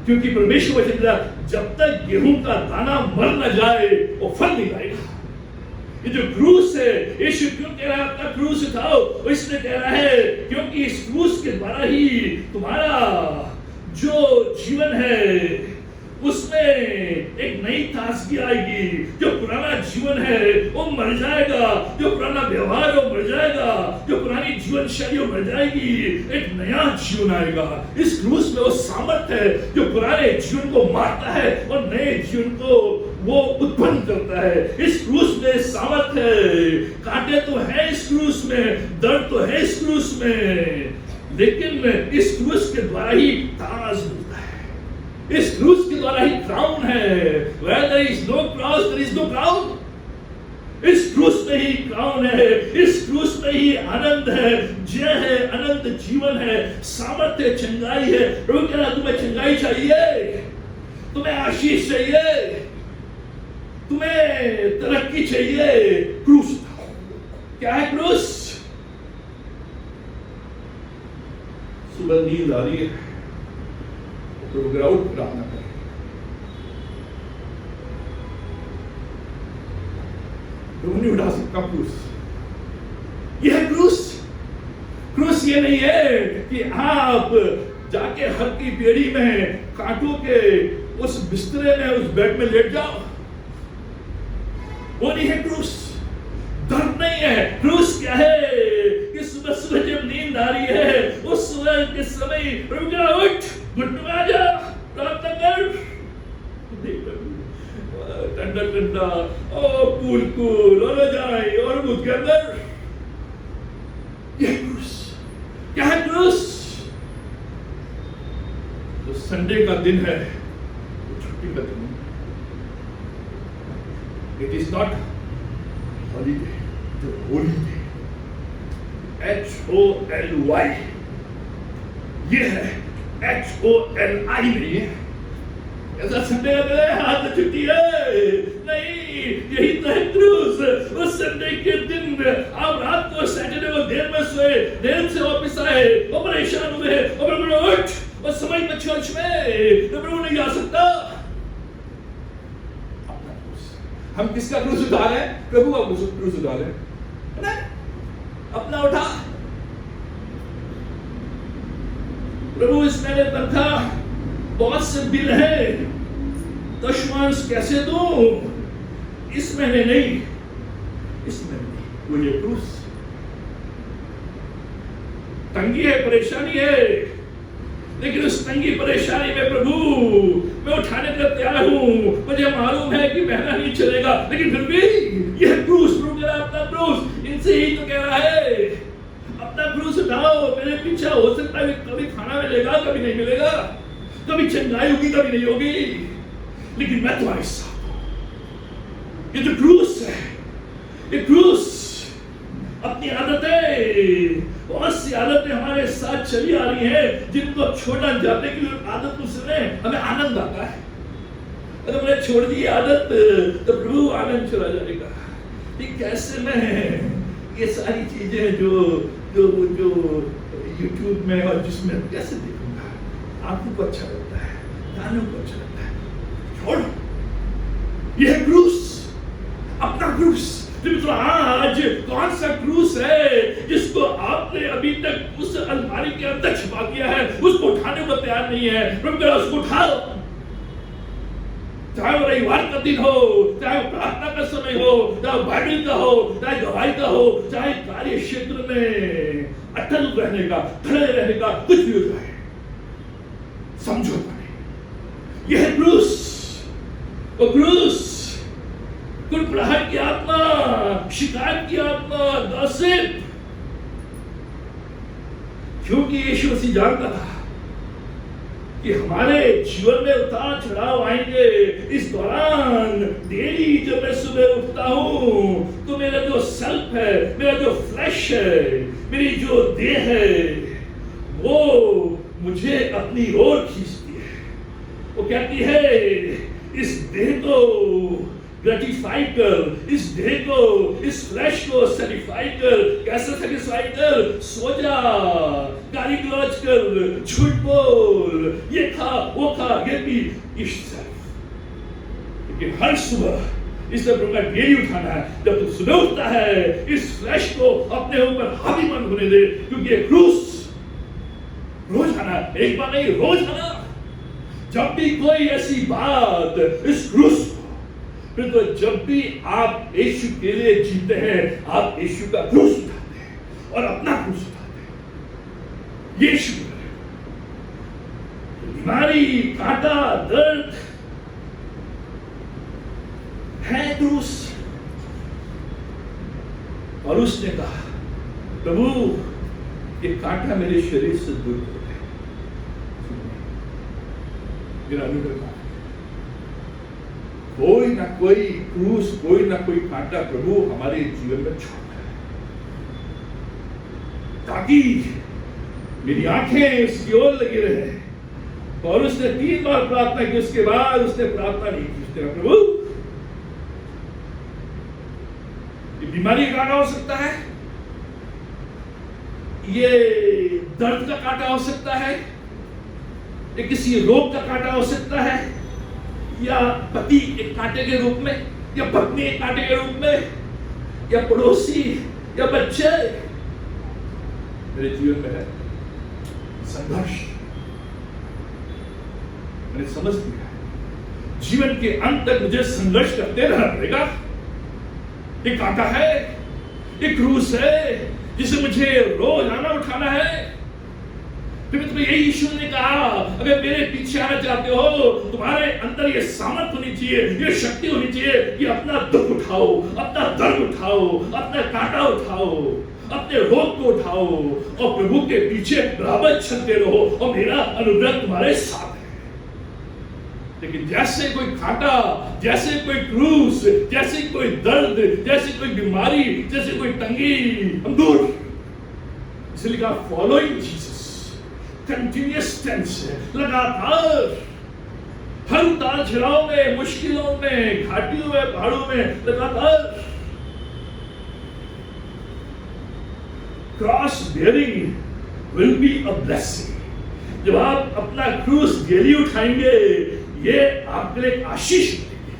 क्योंकि परमेश्वर वचन जब तक गेहूं का दाना मर न जाए वो फल नहीं लाएगा। ये जो क्रूस है, यीशु क्यों कह रहा है अपना क्रूस उठाओ, इसलिए कह रहा है क्योंकि इस क्रूस के द्वारा ही तुम्हारा जो जीवन है उसमें एक नई ताजगी आएगी। जो पुराना जीवन है वो मर जाएगा, जो पुराना व्यवहार है वो मर जाएगा, जो पुरानी जीवन शैली वो मर जाएगी, एक नया जीवन आएगा। इस क्रूस में वो सामर्थ्य है जो पुराने जीवन को मारता है और नए जीवन को वो उत्पन्न करता है। इस क्रूस में सामर्थ्य है। कांटे तो है इस क्रूस में, दर्द तो है इस क्रूस में, लेकिन इस क्रूस के द्वारा ही ताज मिलता है। इस क्रूस के द्वारा ही क्राउन है। Where there is no cross, there is no crown. इस क्रूस में ही क्राउन है, इस क्रूस में ही आनंद है, जय है, अनंत जीवन है, सामर्थ्य, चंगाई है। प्रभु कह रहा तुम्हें चंगाई चाहिए, तुम्हें आशीष चाहिए, तुम्हें तरक्की चाहिए, क्रूस उठाओ। क्या है क्रूस? सुबह नींद आ रही है, प्रभु ग्राउंड प्रार्थना करें। प्रभु नहीं उठा सकता क्रूस। यह है क्रूस। क्रूस ये नहीं है कि आप जाके हर की बेड़ी में कांटों के उस बिस्तरे में, उस बेड में लेट जाओ। वो नहीं है क्रूस। दर्द नहीं है। क्रूस क्या है कि सुबह सुबह जब नींद आ रही है, उस सुबह के समय प्रभु का उठ, घुटनों में आ जा, प्रार्थना कर। ठंडा ठंडा और कूल कूल और रजाई और मुझ के अंदर। यह क्रूस। क्या है क्रूस? तो संडे का दिन है, छुट्टी का दिन। It is not holiday, the Holi day. HOLY। ये है, HOLI नहीं है। ऐसा संडे का हाथ में छुट्टी है नहीं, यही तो है क्रूस। उस संडे के दिन आप रात को, सैटरडे को देर में सोए, देर से वापस आए और परेशान हुए और प्रभु उठ और समय में चर्च में तो प्रभु नहीं आ सकता। अपना क्रूस। हम किसका क्रूस उठा रहे हैं? प्रभु का क्रूस उठा रहे हैं। अपना उठा। प्रभु इस महीने तनख्वाह बहुत से बिल है, दशमांश कैसे दूं? इस महीने नहीं, इस महीने नहीं। वो ये क्रूस। तंगी है, परेशानी है, लेकिन उस तंगी परेशानी में प्रभु मैं उठाने को तैयार हूं। मुझे मालूम है कि महीना नहीं चलेगा, लेकिन फिर भी यह क्रूस। प्रभु कह रहा है अपना क्रूस। इनसे ही तो कह रहा है अपना क्रूस उठाओ, मेरे पीछे। हो सकता है कभी खाना मिलेगा, कभी नहीं मिलेगा, कभी चंगाई होगी, कभी नहीं होगी, लेकिन मैं तुम्हारे साथ हूं। ये जो क्रूस है, ये क्रूस अपनी आदतें, बहुत सी आदतें हमारे साथ चली आ रही हैं जिनको छोड़ना चाहते कि आदत से हमें आनंद आता है। अगर मैंने छोड़ दी आदत तो प्रभु आनंद चला जाएगा। ये कैसे मैं ये सारी चीजें जो जो जो यूट्यूब में और जिसमें कैसे देखूंगा? आंखों को अच्छा लगता है, कानों को अच्छा लगता है, छोड़। यह क्रूस, अपना क्रूस। आज कौन सा क्रूस है जिसको आपने अभी तक उस अलमारी के अंदर छिपा किया है, उसको उठाने को तैयार नहीं है? उसको उठाओ। चाहे वो रविवार का दिन हो, चाहे वो प्रार्थना का समय हो, चाहे बाइबल का हो, चाहे गवाही का हो, चाहे कार्य क्षेत्र में अटल रहने का, खड़े रहने का, कुछ भी हो जाए, समझो नहीं। यह क्रूस, वो क्रूस, कुड़कुड़ाहट की आत्मा, शिकायत की आत्मा, गॉसिप। क्योंकि यीशु मसीह जानता था कि हमारे जीवन में उतार चढ़ाव आएंगे। इस दौरान डेली जब मैं सुबह उठता हूं तो मेरा जो सेल्फ है, मेरा जो फ्लैश है, मेरी जो देह है, वो मुझे अपनी ओर खींचती है। वो कहती है इस देह को ग्रेटिफाई कर, इस देह को, इस फ्लैश को सेटिस्फाई कर। कैसे सेटिस्फाई कर? सो जा, गाली गलौज कर, झूठ बोल, ये खा, वो खा, ये भी इश्क। लेकिन हर सुबह इस प्रभु का डेली उठाना है। जब तू सुबह उठता है, इस फ्लैश को अपने ऊपर हावी मन होने दे, क्योंकि ये क्रूस रोज आना, एक बार नहीं, रोज आना। जब भी कोई ऐसी बात इस क्रूस को, फिर तो जब भी आप यीशु के लिए जीते हैं, आप यीशु का क्रूस उठाते हैं और अपना क्रूस उठाते हैं। यीशु बीमारी, कांटा, दर्द है क्रूस। और उसने कहा, प्रभु ये कांटा मेरे शरीर से दूर कर दे। मेरा अनुग्रह, कोई ना कोई क्रूस, कोई ना कोई कांटा प्रभु हमारे जीवन में छोड़ता है, ताकि मेरी आंखें उसकी ओर लगी रहे। और उसने 3 बार प्रार्थना की, उसके बाद उसने प्रार्थना नहीं की। उसने कहा, प्रभु ये बीमारी का कांटा हो सकता है, ये दर्द का कांटा हो सकता है, ये किसी रोग का कांटा हो सकता है, या पति एक कांटे के रूप में, या पत्नी एक कांटे के रूप में, या पड़ोसी, या बच्चे। मेरे जीवन में है संघर्ष। मैंने समझ लिया जीवन के अंत तक मुझे संघर्ष करते रहना पड़ेगा। ये कांटा है, ये क्रूस है जिसे मुझे रोजाना उठाना है। फिर तुम्हें यही यीशु ने कहा, अगर मेरे पीछे आना चाहते हो, तुम्हारे अंदर ये सामर्थ होनी चाहिए, ये शक्ति होनी चाहिए कि अपना दुख उठाओ, अपना दर्द उठाओ, अपना कांटा उठाओ, अपने रोग को उठाओ और प्रभु के पीछे बराबर चलते रहो और मेरा अनुग्रह तुम्हारे साथ है। लेकिन जैसे कोई कांटा, जैसे कोई क्रूस, जैसे कोई दर्द, जैसे कोई बीमारी, जैसे कोई तंगी, हम दूर। इसलिए कहा फॉलोइंग जीसस, कंटिन्यूअस टेंस, लगातार हर उतार चढ़ाव में, मुश्किलों में, घाटियों में, पहाड़ों में लगातार cross bearing will be a blessing. जब आप अपना क्रूस डेली उठाएंगे, ये आपके लिए आशीष देगी।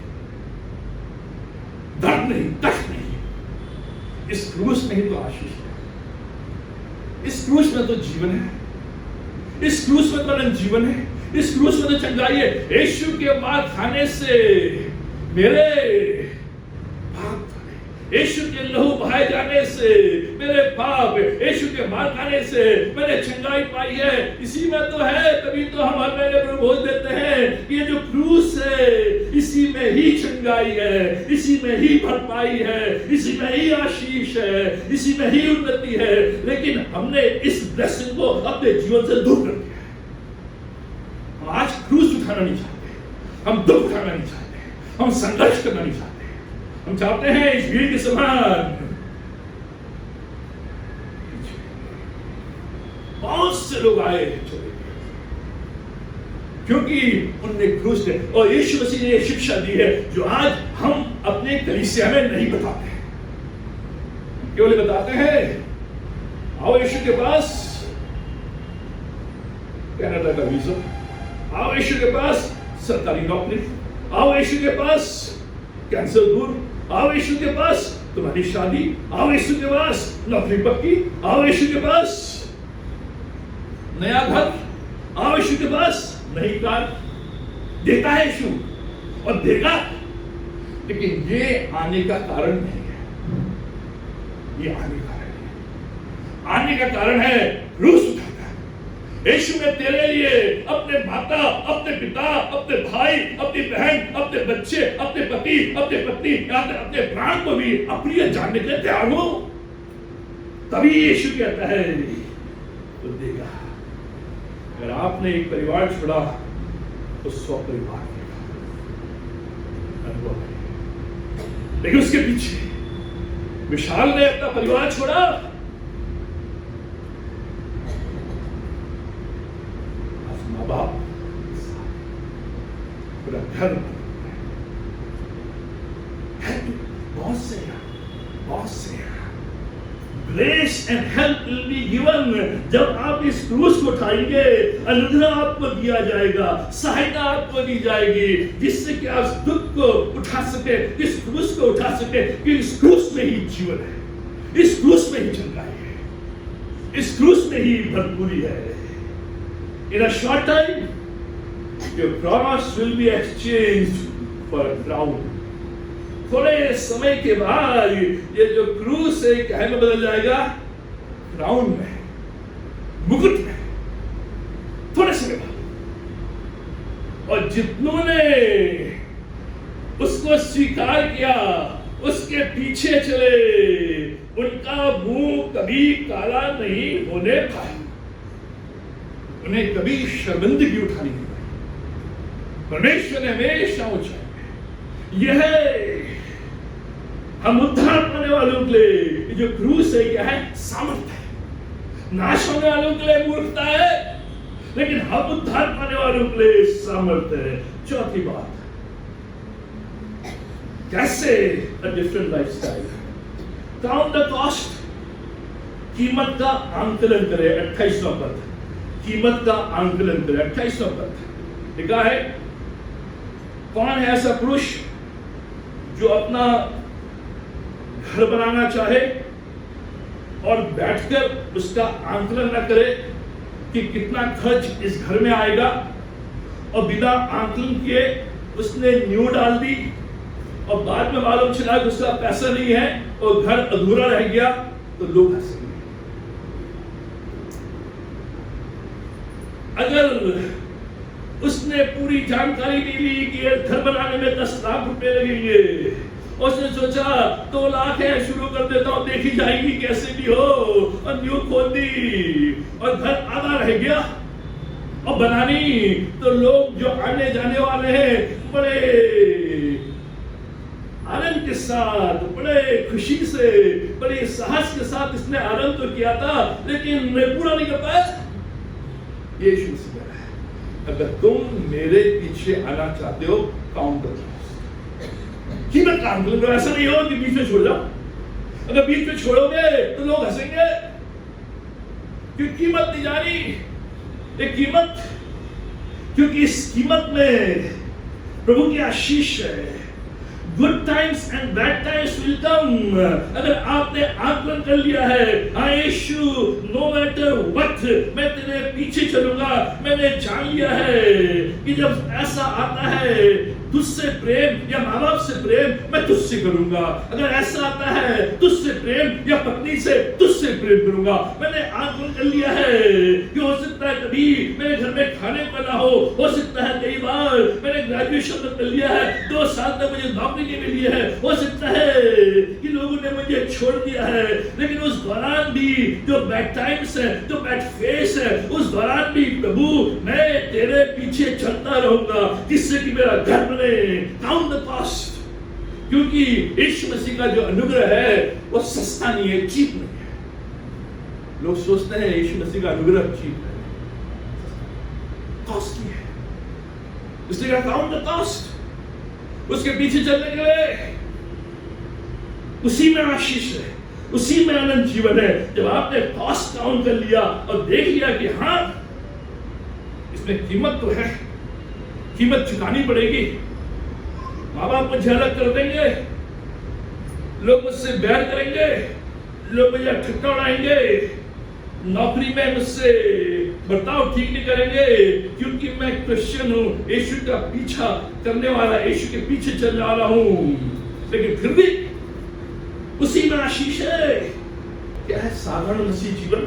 दर्द नहीं, कष्ट नहीं, इस क्रूस में ही तो आशीष है। इस क्रूस में तो जीवन है, इस क्रूस में तो अनंत जीवन है, इस क्रूस में तो चंगाई है। यीशु के मार खाने से मेरे पाप, यीशु के लहू बहाए जाने से मेरे पाप, यीशु के मार खाने से मैंने चंगाई पाई है। इसी में तो है, तभी तो हम हर महीने बोल देते हैं ये जो क्रूस है, इसी में ही चंगाई है, इसी में ही भरपाई है, इसी में ही आशीष है, इसी में ही उन्नति है। लेकिन हमने इस ब्लेसिंग को अपने जीवन से दूर कर दिया है। हम आज क्रूस उठाना नहीं चाहते, हम दुख उठाना नहीं चाहते, हम संघर्ष करना नहीं चाहते। हम चाहते हैं इस भीड़ के समान बहुत से लोग आए चले, क्योंकि उनने क्रूस ने और यीशु मसीह ने ये शिक्षा दी है जो आज हम अपने कलीसिया में नहीं बताते हैं। केवल बताते हैं आओ यीशु के पास, कनाडा का वीजा, आओ यीशु के पास सरकारी नौकरी, आओ यीशु के पास कैंसर दूर, आओ यीशु के पास तुम्हारी शादी, आओ यीशु के पास नौकरी पक्की, आओ यीशु के पास नया घर, आओ यीशु के पास नई कार। देता है यीशु और देगा, लेकिन ये आने का कारण नहीं है। ये आने का कारण है, आने का कारण है क्रूस उठाना। यीशु ने तेरे लिए अपने माता, अपने पिता, अपने भाई, अपनी बहन, अपने बच्चे, अपने पति, अपने पत्नी, अपने प्राण को भी अप्रिय जानने के लिए तैयार हो, तभी यीशु कहता है तो देगा। अगर आपने एक परिवार छोड़ा तो 100 परिवार अनुभव है। लेकिन उसके पीछे विशाल ने अपना परिवार छोड़ा, माँ बाप, पूरा घर, बहुत से grace and help will be given. जब आप इस क्रूस को उठाएंगे, अनुग्रह आपको दिया जाएगा, सहायता आपको दी जाएगी, जिससे कि आप दुख को उठा सके, इस क्रूस को उठा सके। कि इस क्रूस में ही जीवन है, इस क्रूस में ही चंगाई है, इस क्रूस में ही भरपूरी है। In a short time your cross will be exchanged for a crown. थोड़े समय के बाद ये जो क्रूस है क्या में बदल जाएगा? क्राउन में, मुकुट में, थोड़े समय बाद। और जितनों ने उसको स्वीकार किया, उसके पीछे चले, उनका मुंह कभी काला नहीं होने पाया, उन्हें कभी शर्मिंदगी उठानी नहीं पड़ी। परमेश्वर ने हमेशा ऊंचाई। यह हम उद्धार पाने वालों के लिए जो क्रूस है, क्या है? सामर्थ्य है। नाश होने वालों के लिए मूर्खता है, लेकिन हम उद्धार पाने वालों के लिए सामर्थ्य है। चौथी बात, कैसे a different lifestyle, count the cost, कीमत का आंकलन करे। 28वां पद, कीमत का आंकलन करे। 28वां पद लिखा है, कौन है ऐसा पुरुष जो अपना घर बनाना चाहे और बैठकर उसका आंकलन न करे कि कितना खर्च इस घर में आएगा, और बिना आंकलन किए उसने नींव डाल दी और बाद में मालूम चला कि उसका पैसा नहीं है और घर अधूरा रह गया, तो लोग हंसेंगे। अगर उसने पूरी जानकारी नहीं ली कि घर बनाने में 10 लाख रुपए लगेंगे, उसने सोचा 2 लाख है, शुरू कर देता हूं, देखी जाएगी कैसे भी हो, और न्यू खोल दी और घर आधा रह गया और बनानी, तो लोग जो आने जाने वाले हैं बड़े आनंद के साथ, बड़े खुशी से, बड़े साहस के साथ इसने आरंभ तो किया था, लेकिन मैं पूरा नहीं कर पाया। यीशु मसीह कह रहा है, अगर तुम मेरे पीछे आना चाहते हो, काउंट द कॉस्ट। कीमत का आंकलन करो। ऐसा नहीं हो कि बीच में छोड़ जाओ। अगर बीच में छोड़ोगे तो लोग हंसेंगे, क्योंकि कीमत नहीं जानी। ये कीमत, क्योंकि इस कीमत में प्रभु की आशीष है। Good times and bad times will come. अगर आपने आकलन कर लिया है, हाँ यीशु, नो मैटर व्हाट, मैं तेरे पीछे चलूंगा, मैंने जान लिया है कि जब ऐसा आता है तुझसे प्रेम या माँ बाप से प्रेम, मैं तुझसे करूंगा। अगर ऐसा आता है तुझसे प्रेम या पत्नी से, तुझसे प्रेम करूंगा। मैंने आकलन कर लिया है कि हो सकता है कभी मेरे घर में खाने को ना हो सकता है कई बार मैंने ग्रेजुएशन कर लिया है, 2 साल तक मुझे नौकरी नहीं मिली है, हो सकता है कि लोगों ने मुझे छोड़ दिया है, लेकिन उस दौरान भी जो बैड टाइम्स है, जो बैड फेस है, उस दौरान भी प्रभु मैं तेरे पीछे चलता रहूंगा, जिससे कि मेरा घर बने। काउंट द कॉस्ट, क्योंकि यीशु मसीह का जो अनुग्रह है वो सस्ता नहीं है, चीप नहीं है। लोग सोचते हैं यीशु मसीह का अनुग्रह चीप है, कॉस्टली है, इसलिए काउंट द कॉस्ट। उसके पीछे चलने के लिए उसी में आशीष है, उसी में आनंद जीवन है। जब आपने कॉस्ट काउंट कर लिया और देख लिया कि हाँ इसमें कीमत तो है, कीमत चुकानी पड़ेगी, माँ बाप मुझे अलग कर देंगे, लोग मुझसे बैर करेंगे, लोग मुझे ठट्ठा उड़ाएंगे, नौकरी में मुझसे बर्ताव ठीक नहीं करेंगे, क्योंकि मैं क्रिश्चियन हूं, यीशु का पीछा करने वाला, यीशु के पीछे चलने वाला हूं। लेकिन फिर भी उसी में आशीष है। क्या है साधारण मसीह जीवन?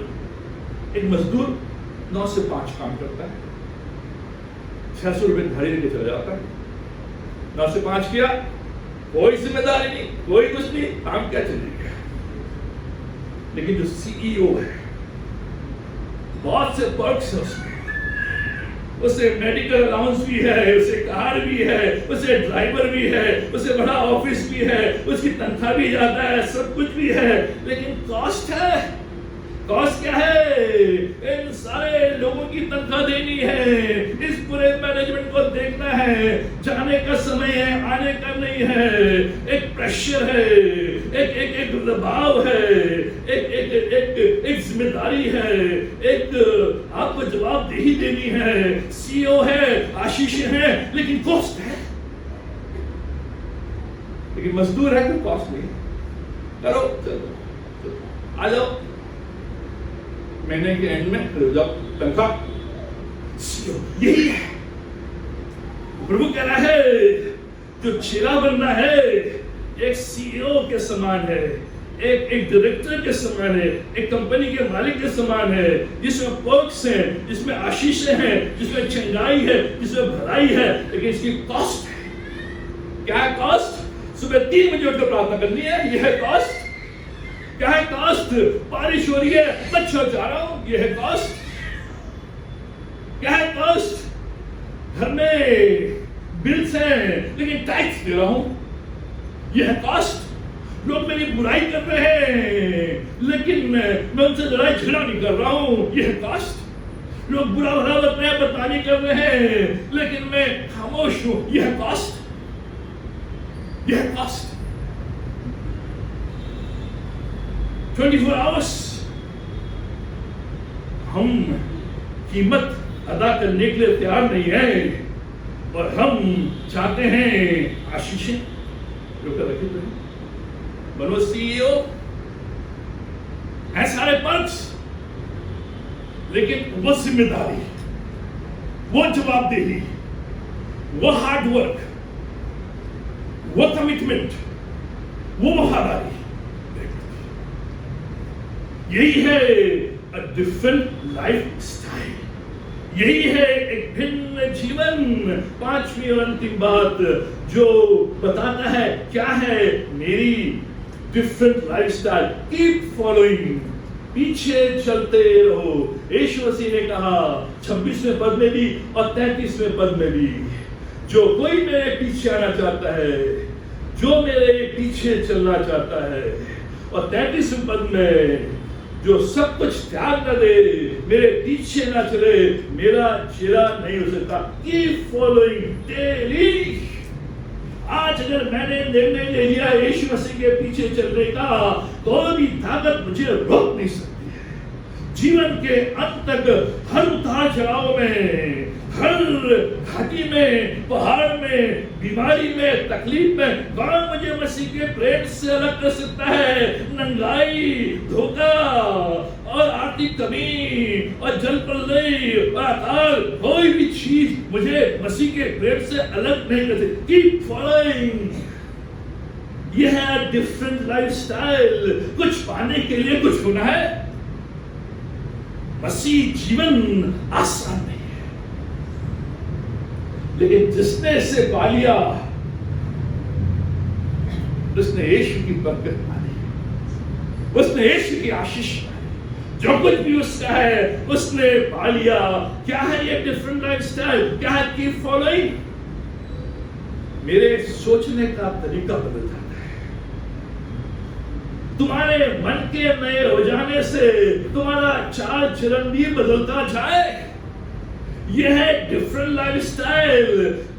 एक मजदूर 9 से 5 काम करता है, 600 रुपए दिहाड़ी लेके चला जाता है। 9 से 5 किया, कोई जिम्मेदारी नहीं, कोई कुछ नहीं, काम क्या चलेगा। लेकिन जो सीईओ है, बहुत से पर्क्स है उसमें, उसे मेडिकल अलाउंस भी है, उसे कार भी है, उसे ड्राइवर भी है, उसे बड़ा ऑफिस भी है, उसकी तनख्वाह भी ज्यादा है, सब कुछ भी है, लेकिन कॉस्ट है। कॉस्ट क्या है? इन सारे लोगों की तनख्वाह देनी है, इस पूरे मैनेजमेंट को देखना है, जाने का समय है, आने का नहीं है, एक प्रेशर है, एक दबाव है, एक जिम्मेदारी है, एक आपको जवाबदेही देनी है। सीईओ है, आशीष है, लेकिन कॉस्ट है। लेकिन मजदूर है तो कॉस्ट नहीं। करो, चलो आ जाओ, महीने के एंड में खड़े हो जाओ, तनख्वाह। यही है प्रभु कह रहा है जो चेला बनना है एक सीईओ के समान है, एक डायरेक्टर के समान है, एक कंपनी के मालिक के समान है, जिसमें पर्क्स हैं, जिसमें आशीषें हैं, जिसमें चंगाई है, जिसमें भलाई है, लेकिन इसकी कॉस्ट है। क्या है कॉस्ट? सुबह 3 बजे उठकर प्रार्थना करनी है, यह है कॉस्ट। क्या है कॉस्ट? बारिश हो रही है, मच्छर जा रहा हूं, यह है कॉस्ट। क्या है कॉस्ट? घर में बिल्स हैं लेकिन टैक्स दे रहा हूं, यह है कॉस्ट। लोग मेरी बुराई कर रहे हैं लेकिन मैं उनसे लड़ाई झगड़ा नहीं कर रहा हूं, यह है कॉस्ट। लोग बुरा भला बताने कर रहे हैं लेकिन मैं खामोश हूं, यह है कॉस्ट। यह है कॉस्ट। 24 आवर्स हम कीमत अदा करने के लिए तैयार नहीं है और हम चाहते हैं आशीषें। बनो सीईओ, है सारे पर्क्स, लेकिन वो जिम्मेदारी, वो जवाबदेही, वो हार्ड वर्क, वो कमिटमेंट, वो वफादारी, यही है अ डिफरेंट लाइफ स्टाइल। यही है एक भिन्न जीवन। 5वीं और अंतिम बात जो बताता है क्या है मेरी डिफरेंट लाइफस्टाइल। कीप फॉलोइंग, पीछे चलते रहो। यीशु मसीह ने कहा 26वें पद में भी और 33वें पद में भी, जो कोई मेरे पीछे आना चाहता है, जो मेरे पीछे चलना चाहता है, और 33वें पद में जो सब कुछ त्याग न दे, मेरे पीछे ना चले, मेरा चेला नहीं हो सकता। Keep following daily. आज अगर मैंने निर्णय ले लिया यीशु मसीह के पीछे चलने का, कोई भी ताकत मुझे रोक नहीं सकती है। जीवन के अंत तक हर उतार चढ़ाव में, हर घाटी में, पहाड़ में, बीमारी में, तकलीफ में, कौन मुझे मसीह के प्रेम से अलग कर सकता है? नंगाई, धोखा और आर्थिक कमी और जल प्रलय और अकाल, कोई भी चीज मुझे मसीह के प्रेम से अलग नहीं कर सकती। Keep following. यह है डिफरेंट लाइफस्टाइल। कुछ पाने के लिए कुछ होना है। मसीह जीवन आसान नहीं, लेकिन जिसने इसे पा लिया उसने यीशु की बरकत पाली, उसने यीशु की आशीष पाली। जो कुछ भी उसका है उसने पा लिया। क्या है ये डिफरेंट लाइफस्टाइल? क्या है कीप फॉलोइंग? मेरे सोचने का तरीका बदल जाता है। तुम्हारे मन के नए हो जाने से तुम्हारा चाल चलन भी बदलता जाए। यह है डिफरेंट लाइफस्टाइल।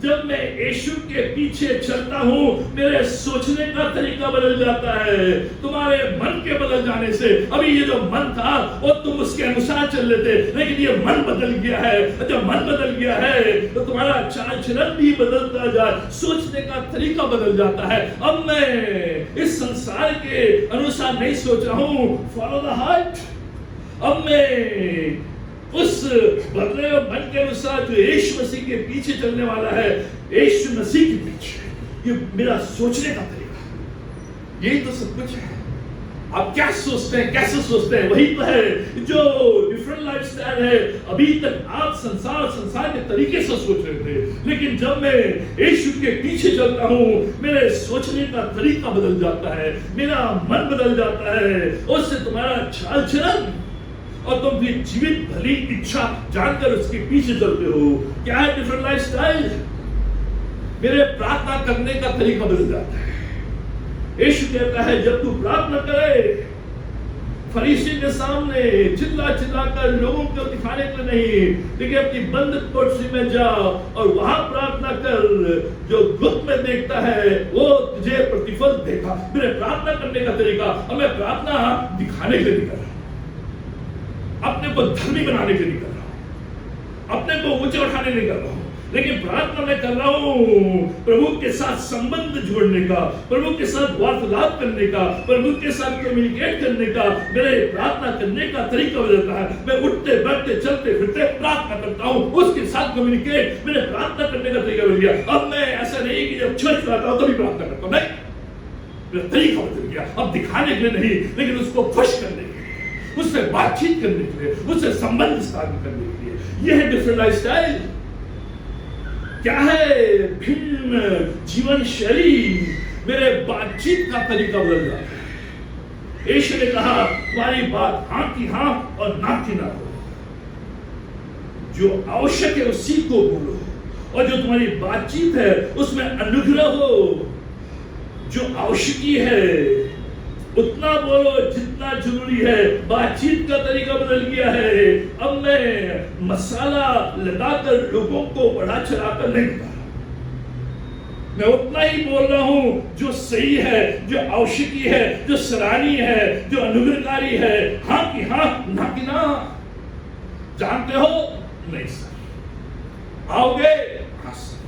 जब मैं यीशु के पीछे चलता हूं, मेरे सोचने का तरीका बदल जाता है। तुम्हारे मन के बदल जाने से, अभी ये जो मन था वो तुम उसके अनुसार चल लेते, लेकिन ये मन बदल गया है। जब मन बदल गया है तो तुम्हारा चाल चलन भी बदलता जाए, सोचने का तरीका बदल जाता है। अब मैं इस संसार के अनुसार नहीं सोच रहा हूं, फॉलो द हार्ट। अब मैं उस बदले मन के अनुसार जो यीशु मसीह के पीछे चलने वाला है, यीशु मसीह के पीछे, ये मेरा सोचने का तरीका, यही तो सब कुछ है। आप क्या सोचते हैं, कैसे सोचते हैं, वही तो है जो डिफरेंट लाइफस्टाइल है। अभी तक आप संसार के तरीके से सोच रहे थे, लेकिन जब मैं यीशु के पीछे चलता हूँ, मेरे सोचने का तरीका बदल जाता है, मेरा मन बदल जाता है। उससे तुम्हारा चाल चलन और तुम भी जीवित भली इच्छा जानकर उसके पीछे चलते हो। क्या है डिफरेंट लाइफस्टाइल? मेरे प्रार्थना करने का तरीका बदल जाता है। यीशु कहता है जब तू प्रार्थना करे, फरीसी के सामने चिल्ला कर लोगों को दिखाने को नहीं, लेकिन अपनी बंद कोठरी में जा और वहां प्रार्थना कर। जो गुप्त में देखता है वो तुझे प्रतिफल देगा। मेरे प्रार्थना करने का तरीका, और मैं प्रार्थना दिखाने के लिए कर रहा हूं, अपने को धर्मी बनाने के लिए कर रहा हूं, अपने को ऊंचे उठाने नहीं कर रहा हूं। लेकिन प्रार्थना मैं कर रहा हूं प्रभु के साथ संबंध जोड़ने का, प्रभु के साथ वार्तालाप करने का, प्रभु के साथ कम्युनिकेट करने का। मेरे प्रार्थना करने का तरीका बदलता है। मैं उठते बैठते चलते फिरते प्रार्थना करता हूं, उसके साथ कम्युनिकेट। मेरे प्रार्थना करने का तरीका बदल गया। अब मैं ऐसा नहीं कि जब चर्च आता हूं तभी प्रार्थना करता हूं, नहीं, मेरा तरीका बदल गया। अब दिखाने के लिए नहीं, लेकिन उसको खुश करने के लिए, उससे बातचीत करने के लिए, उससे संबंध स्थापित करने के लिए। यह है डिफरेंट लाइफस्टाइल। क्या है? भिन्न जीवन शैली। मेरे बातचीत का तरीका बदल जाता है। यीशु ने कहा तुम्हारी बात हाँ की हाँ और ना की ना हो। जो आवश्यक है उसी को बोलो, और जो तुम्हारी बातचीत है उसमें अनुग्रह हो। जो आवश्यकी है उतना बोलो जितना जरूरी है। बातचीत का तरीका बदल गया है। अब मैं मसाला लगाकर लोगों को बढ़ा चढ़ाकर नहीं बता रहा। मैं उतना ही बोल रहा हूं जो सही है, जो आवश्यकी है, जो सराहनीय है, जो अनुग्रहकारी है। हाँ की हाँ, ना की ना। जानते हो? नहीं सर। आओगे? हाँ सर।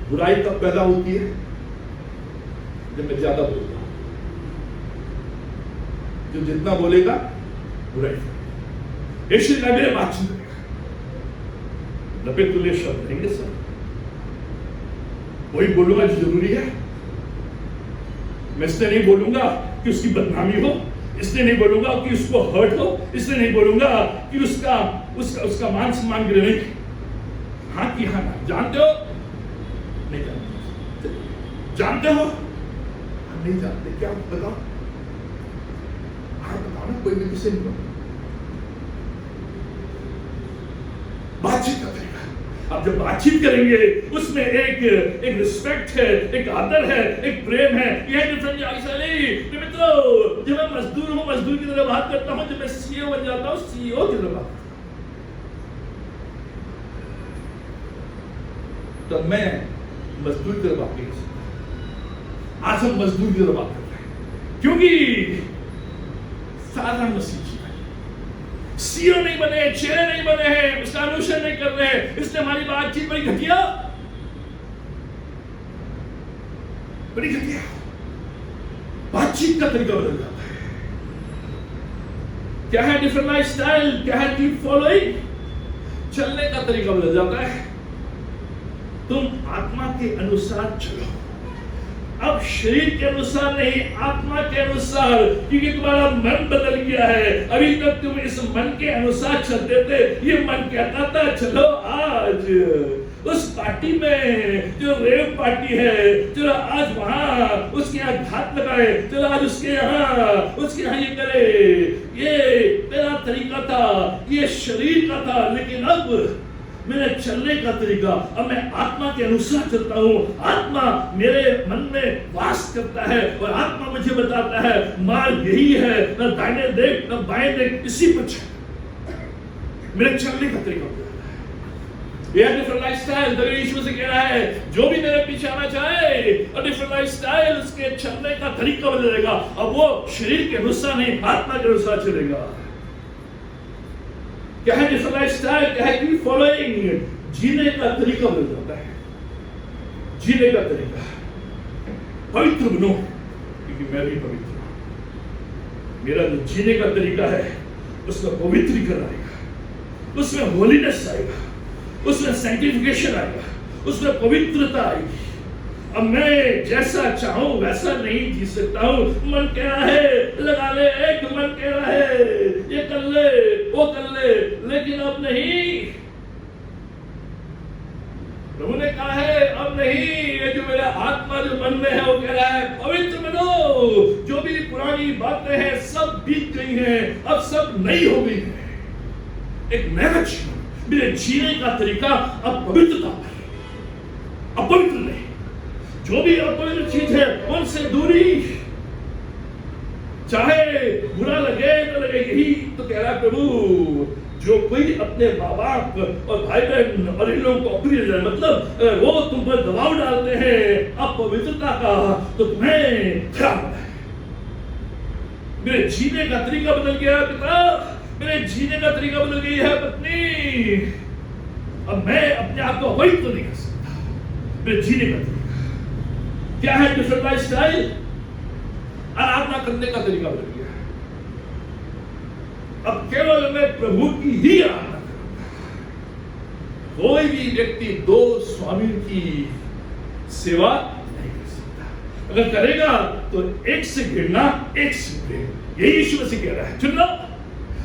बुराई कब पैदा होती है? जब मैं ज्यादा बोलता हूं। जो जितना बोलेगा बुराई। यीशु ने मेरे बातचीत नबे तुल्य शब्द रहेंगे सर। वही बोलूंगा जो जरूरी है। मैं इसलिए नहीं बोलूंगा कि उसकी बदनामी हो, इसलिए नहीं बोलूंगा कि उसको हर्ट हो, इसलिए नहीं बोलूंगा कि उसका उसका उसका मान सम्मान गिरे। नहीं, हाँ की हाँ ना। जानते हो? नहीं जानते। जानते हो? नहीं जानते। क्या बताओ? हाँ बताओ ना, कोई भी किसी नहीं। बातचीत का तरीका। अब जब बातचीत करेंगे उसमें एक रिस्पेक्ट है, एक आदर है, एक प्रेम है। यह डिफरेंट लाइफस्टाइल। मित्रों, जब मैं मजदूर हूं मजदूर की तरह बात करता हूं, जब मैं सीईओ बन जाता हूं सीईओ की तरह बात, तो मैं मजदूर की तरह बात नहीं कर सकता। आज हम मजदूर की तरह बात कर रहे हैं क्योंकि साधारण मसीह जीवन। सीईओ नहीं बने, चेहरे नहीं बने हैं, उसका अनुसरण नहीं कर रहे हैं, इसलिए हमारी बातचीत बड़ी घटिया, बड़ी घटिया। बातचीत का तरीका बदल जाता है। क्या है डिफरेंट लाइफस्टाइल? क्या है कीप फॉलोइंग? चलने का तरीका बदल जाता है। तुम आत्मा के अनुसार चलो, अब शरीर के अनुसार नहीं, आत्मा के अनुसार, क्योंकि तुम्हारा मन बदल गया है। अभी तक तुम इस मन के अनुसार चलते थे। ये मन कहता था चलो आज उस पार्टी में जो रेव पार्टी है, चलो आज वहां उसके यहाँ घात लगाए, चलो आज उसके यहाँ ये करे। ये तेरा तरीका था, ये शरीर का था। लेकिन अब मेरे चलने का तरीका, अब मैं आत्मा के अनुसार चलता हूं। आत्मा मेरे मन में वास करता है और आत्मा मुझे बताता है मार्ग यही है, न दाहिने देख न बाएं देख, इसी पर चल। मेरे चलने का तरीका बदलता है। यह डिफरेंट लाइफस्टाइल। तो यीशु से कह रहा है जो भी मेरे पीछे आना चाहे, और डिफरेंट लाइफस्टाइल, उसके चलने का तरीका बदलेगा। अब वो शरीर के अनुसार नहीं, आत्मा के अनुसार चलेगा। क्या है डिफरेंट लाइफस्टाइल? क्या है कीप फॉलोइंग? जीने का तरीका बदल जाता है। जीने का तरीका। पवित्र बनो, क्योंकि मैं भी पवित्र हूं। मेरा जो जीने का तरीका है उसमें पवित्रीकरण आएगा, उसमें होलीनेस आएगा, उसमें सैंक्टिफिकेशन आएगा, उसमें पवित्रता आएगी। अब मैं जैसा चाहूं वैसा नहीं जी सकता हूं। मन कह रहा है लगा ले, एक मन कह रहा है ये कर ले, वो कर ले, लेकिन अब नहीं। प्रभु ने कहा है अब नहीं। ये जो मेरा आत्मा जो मन में है वो कह रहा है पवित्र बनो। जो भी पुरानी बातें हैं सब बीत गई हैं, अब सब नई हो गई है। एक नया जीवन, मेरे जीने का तरीका अब पवित्रता पर, अपवित्र नहीं। जो भी अपवित्र चीज है उनसे दूरी, चाहे बुरा लगे न लगे। यही तो कह रहा है प्रभु। जो कोई अपने माँ बाप और भाई बहन और इन लोगों को अप्रिय जाए, मतलब वो तुम पर दबाव डालते हैं अपवित्रता का, तो तुम्हें खराब होता है। मेरे जीने का तरीका बदल गया पिता, मेरे जीने का तरीका बदल गई है पत्नी। अब मैं अपने आप को अवॉइड तो नहीं कर सकता, मेरे जीने का तरीका क्या है? डिफरेंट लाइफ स्टाइल, आराधना करने का तरीका बदल गया है। अब केवल मैं प्रभु की ही आराधना करूंगा। कोई भी व्यक्ति दो स्वामी की सेवा नहीं कर सकता। अगर करेगा तो एक से घिरना, एक से प्रेम, यही यीशु मसीह कह रहा है। सुन लो,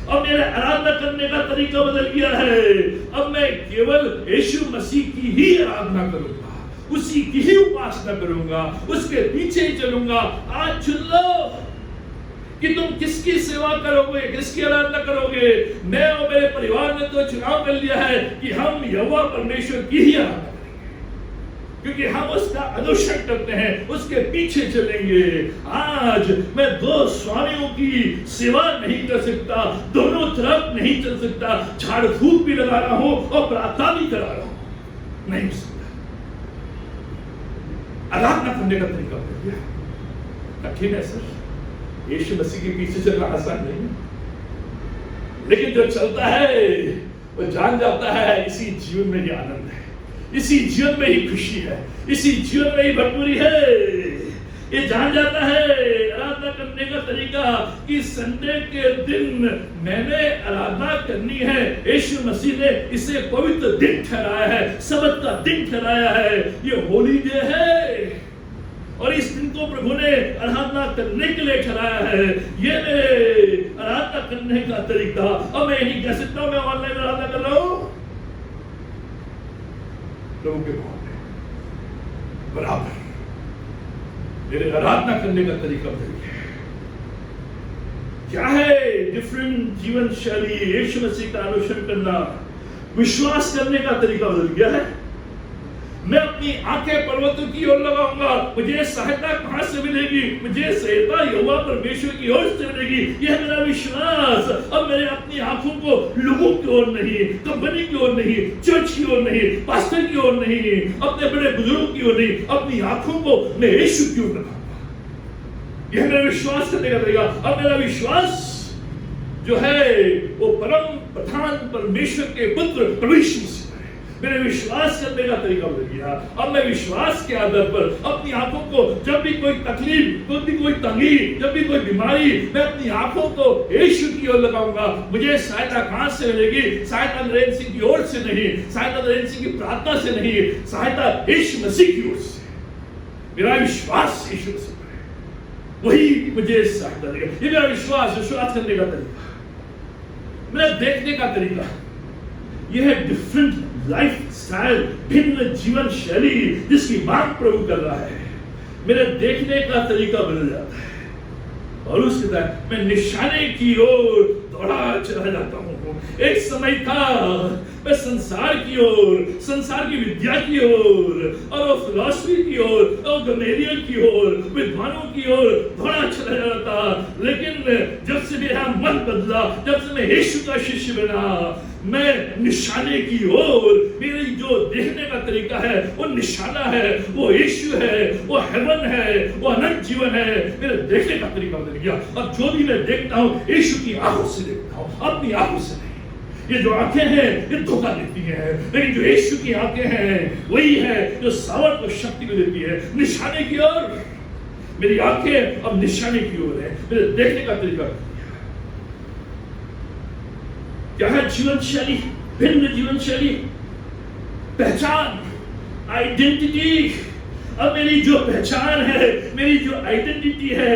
अब मेरा आराधना करने का तरीका बदल गया है। अब मैं केवल यीशु मसीह की ही आराधना करूंगा, उसी की ही उपासना करूंगा, उसके पीछे ही चलूंगा। आज चुन लो कि तुम किसकी सेवा करोगे, किसकी आराधना करोगे। मैं और मेरे परिवार ने तो चुनाव कर लिया है कि हम यहोवा परमेश्वर की ही आराधना करेंगे, क्योंकि हम उसका अनुसरण करते हैं, उसके पीछे चलेंगे। आज मैं दो स्वामियों की सेवा नहीं कर सकता, दोनों तरफ नहीं चल सकता। झाड़ फूक भी लगा रहा हूं और प्रार्थना भी करा रहा हूं, नहीं हो सकता। आराधना करने का तरीका बदल गया। कठिन है सर, यीशु मसीह के पीछे चलना आसान नहीं है, लेकिन जो चलता है वो जान जाता है इसी जीवन में ही आनंद है, इसी जीवन में ही खुशी है, इसी जीवन में ही भरपूरी है। ये जान जाता है आराधना करने का तरीका कि संडे के दिन मैंने आराधना करनी है। यीशु मसीह ने इसे पवित्र दिन ठहराया है, सबत का दिन ठहराया है, ये होली डे है और इस दिन को प्रभु ने आराधना करने के लिए ठहराया है। ये आराधना करने का तरीका। अब मैं नहीं कह सकता मैं ऑनलाइन आराधना कर रहा हूं, प्रभु के भवन में बराबर मेरे आराधना करने का तरीका बदल गया है। क्या है डिफरेंट जीवन शैली? यीशु मसीह का अनुसरण करना, विश्वास करने का तरीका बदल गया है। मैं अपनी आंखें पर्वतों की ओर लगाऊंगा, मुझे सहायता कहां से मिलेगी? मुझे सहायता यहोवा परमेश्वर की ओर से मिलेगी, यह मेरा विश्वास। अब मेरे अपनी आंखों को लोगों की ओर नहीं, कंपनी की ओर नहीं, चर्च की ओर नहीं, पास्टर की ओर नहीं, अपने बड़े बुजुर्गों की ओर नहीं, अपनी आंखों को मैं यीशु की ओर लगाऊंगा। यह मेरा विश्वास करने का तरीका। अब मेरा विश्वास जो है वो परम प्रधान परमेश्वर के पुत्र प्रभु यीशु मसीह, मेरे विश्वास करने का तरीका बदल गया। अब मैं विश्वास के आधार पर अपनी आंखों को, जब भी कोई तकलीफ, जब भी कोई तंगी, जब भी कोई बीमारी, मैं अपनी आंखों को यीशु की ओर लगाऊंगा। मुझे सहायता कहां से मिलेगी? सहायता नरेंद्र सिंह की ओर से नहीं, सहायता नरेंद्र सिंह की प्रार्थना से नहीं, सहायता यीशु मसीह की ओर से। मेरा विश्वास यीशु मसीह पर है, वही मुझे सहायता देगा। ये मेरा विश्वास करने का तरीका, मेरा देखने का तरीका। यह है डिफरेंट लाइफ स्टाइल, भिन्न जीवन शैली जिसकी मांग प्रभु कर रहा है। मेरे देखने का तरीका बदल जाता है और उसके बाद मैं निशाने की ओर दौड़ा चला जाता हूँ। एक समय था मैं संसार की ओर, संसार की विद्या की ओर और फिलॉसफी की ओर और गमेलियल की ओर, विद्वानों की ओर दौड़ा चला जाता था। लेकिन जब से मेरा मन बदला, जब से मैं यीशु का शिष्य बना, मैं निशाने की ओर, मेरी जो देखने का तरीका है वो निशाना है, वो यीशु है, वो हेवन है, वो अनंत जीवन है। मेरे देखने का तरीका बदल गया। अब जो भी मैं देखता हूँ यीशु की आंखों से देखता हूँ, अपनी आंखों से नहीं। ये जो आंखें हैं ये धोखा देती हैं, लेकिन जो यीशु की आंखें हैं वही है जो सामर्थ और शक्ति को देती है। निशाने की ओर मेरी आंखें अब निशाने की ओर है। मेरे देखने का तरीका क्या है? जीवन शैली, भिन्न जीवन शैली, पहचान, आइडेंटिटी। अब मेरी जो पहचान है, मेरी जो आइडेंटिटी है,